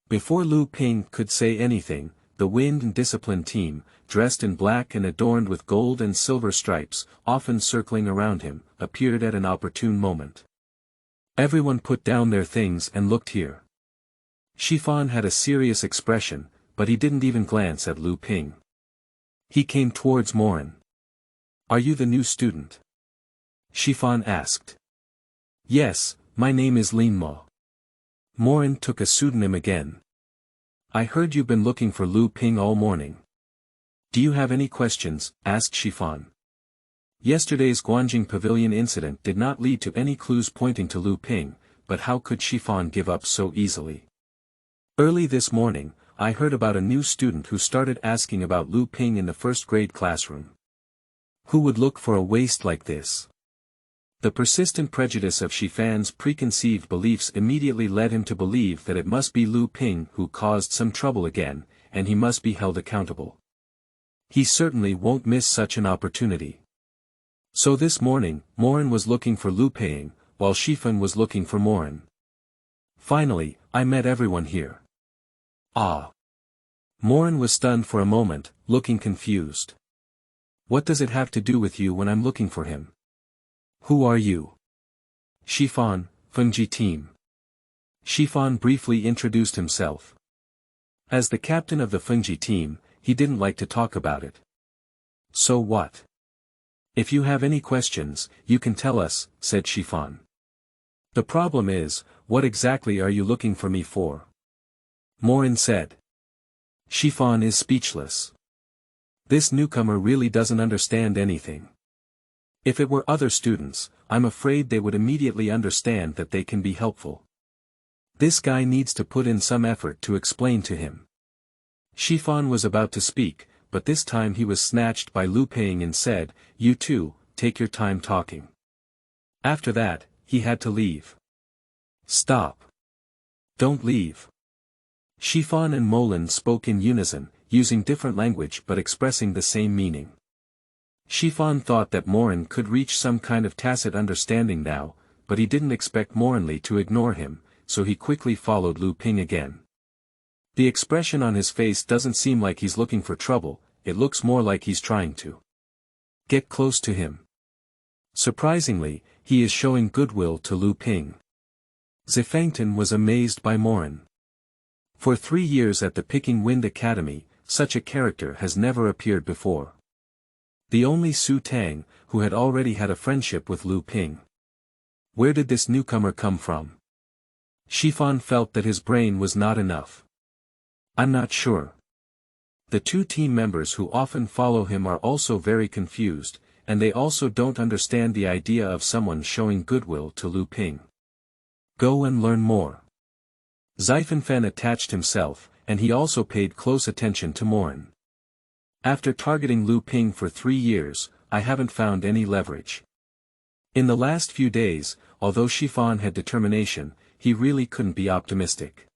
Before Lu Ping could say anything, the Wind and Discipline team, dressed in black and adorned with gold and silver stripes, often circling around him, appeared at an opportune moment. Everyone put down their things and looked here. Shifan had a serious expression, but he didn't even glance at Lu Ping. He came towards Morin. Are you the new student? Shifan asked. Yes, my name is Lin Mo. Morin took a pseudonym again. I heard you've been looking for Lu Ping all morning. Do you have any questions? Asked Shifan. Yesterday's Guanjing Pavilion incident did not lead to any clues pointing to Lu Ping, but how could Shifan give up so easily? Early this morning, I heard about a new student who started asking about Lu Ping in the first grade classroom. Who would look for a waste like this? The persistent prejudice of Shifan's preconceived beliefs immediately led him to believe that it must be Lu Ping who caused some trouble again, and he must be held accountable. He certainly won't miss such an opportunity. So this morning, Morin was looking for Lu Ping, while Shifan was looking for Morin. Finally, I met everyone here. Ah. Morin was stunned for a moment, looking confused. What does it have to do with you when I'm looking for him? Who are you? Shifan, Fengji team. Shifan briefly introduced himself. As the captain of the Fengji team, he didn't like to talk about it. So what? If you have any questions, you can tell us, said Shifan. The problem is, what exactly are you looking for me for? Morin said. Shifan is speechless. This newcomer really doesn't understand anything. If it were other students, I'm afraid they would immediately understand that they can be helpful. This guy needs to put in some effort to explain to him. Shifan was about to speak, but this time he was snatched by Lu Ping and said, You two, take your time talking. After that, he had to leave. Stop. Don't leave. Shifan and Molin spoke in unison, using different language but expressing the same meaning. Shifan thought that Morin could reach some kind of tacit understanding now, but he didn't expect Morinly to ignore him, so he quickly followed Lu Ping again. The expression on his face doesn't seem like he's looking for trouble, it looks more like he's trying to get close to him. Surprisingly, he is showing goodwill to Lu Ping. Zifangton was amazed by Morin. For 3 years at the Picking Wind Academy, such a character has never appeared before. The only Su Tang, who had already had a friendship with Lu Ping. Where did this newcomer come from? Shifan felt that his brain was not enough. I'm not sure. The 2 team members who often follow him are also very confused, and they also don't understand the idea of someone showing goodwill to Lu Ping. Go and learn more. Xifanfen attached himself, and he also paid close attention to Morin. After targeting Lu Ping for 3 years, I haven't found any leverage. In the last few days, although Shifan had determination, he really couldn't be optimistic.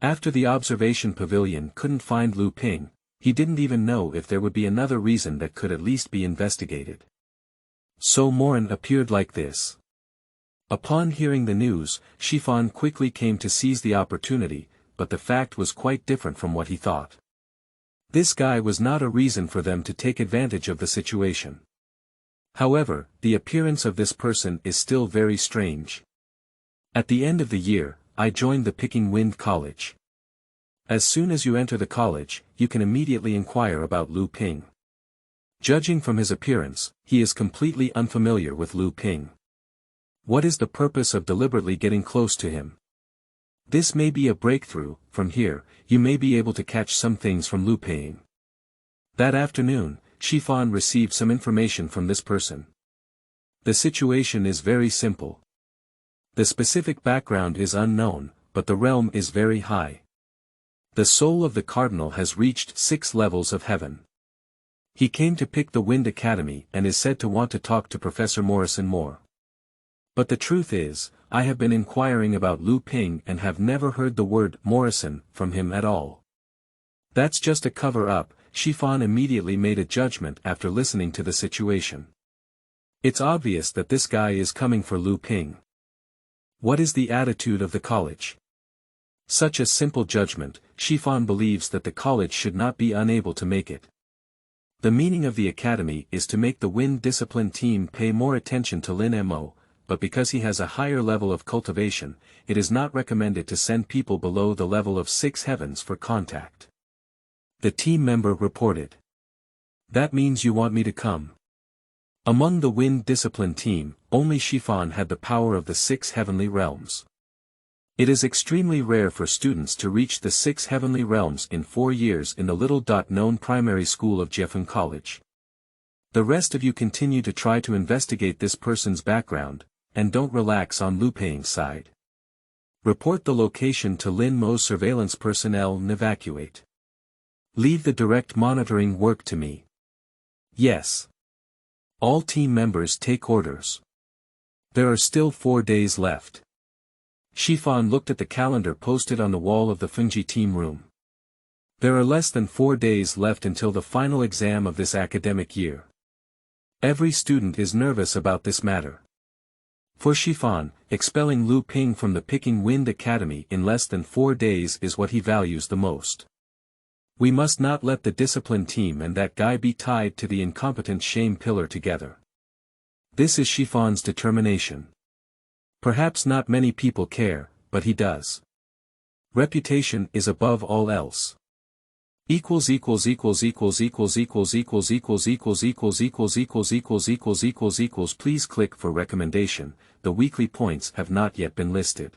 After the observation pavilion couldn't find Lu Ping, he didn't even know if there would be another reason that could at least be investigated. So Morin appeared like this. Upon hearing the news, Shifan quickly came to seize the opportunity, but the fact was quite different from what he thought. This guy was not a reason for them to take advantage of the situation. However, the appearance of this person is still very strange. At the end of the year, I joined the Picking Wind College. As soon as you enter the college, you can immediately inquire about Lu Ping. Judging from his appearance, he is completely unfamiliar with Lu Ping. What is the purpose of deliberately getting close to him? This may be a breakthrough. From here, you may be able to catch some things from Lu Ping. That afternoon, Shifan received some information from this person. The situation is very simple. The specific background is unknown, but the realm is very high. The soul of the cardinal has reached 6 levels of heaven. He came to Pick the Wind Academy and is said to want to talk to Professor Morrison more. But the truth is, I have been inquiring about Lu Ping and have never heard the word Morrison from him at all. That's just a cover-up. Shifan immediately made a judgment after listening to the situation. It's obvious that this guy is coming for Lu Ping. What is the attitude of the college? Such a simple judgment, Shifan believes that the college should not be unable to make it. The meaning of the academy is to make the Wind Discipline team pay more attention to Lin Mo, but because he has a higher level of cultivation, it is not recommended to send people below the level of 6 heavens for contact. The team member reported. That means you want me to come. Among the Wind Discipline team, only Shifan had the power of the 6 heavenly realms. It is extremely rare for students to reach the 6 heavenly realms in 4 years in the little-known primary school of Jiefeng College. The rest of you continue to try to investigate this person's background, and don't relax on Lu Peing's side. Report the location to Lin Mo's surveillance personnel and evacuate. Leave the direct monitoring work to me. Yes. All team members take orders. There are still 4 days left. Shifan looked at the calendar posted on the wall of the Fengji team room. There are less than 4 days left until the final exam of this academic year. Every student is nervous about this matter. For Shifan, expelling Lu Ping from the Picking Wind Academy in less than 4 days is what he values the most. We must not let the discipline team and that guy be tied to the incompetent shame pillar together. This is Shifan's determination. Perhaps not many people care, but he does. Reputation is above all else. Please click for recommendation. The weekly points have not yet been listed.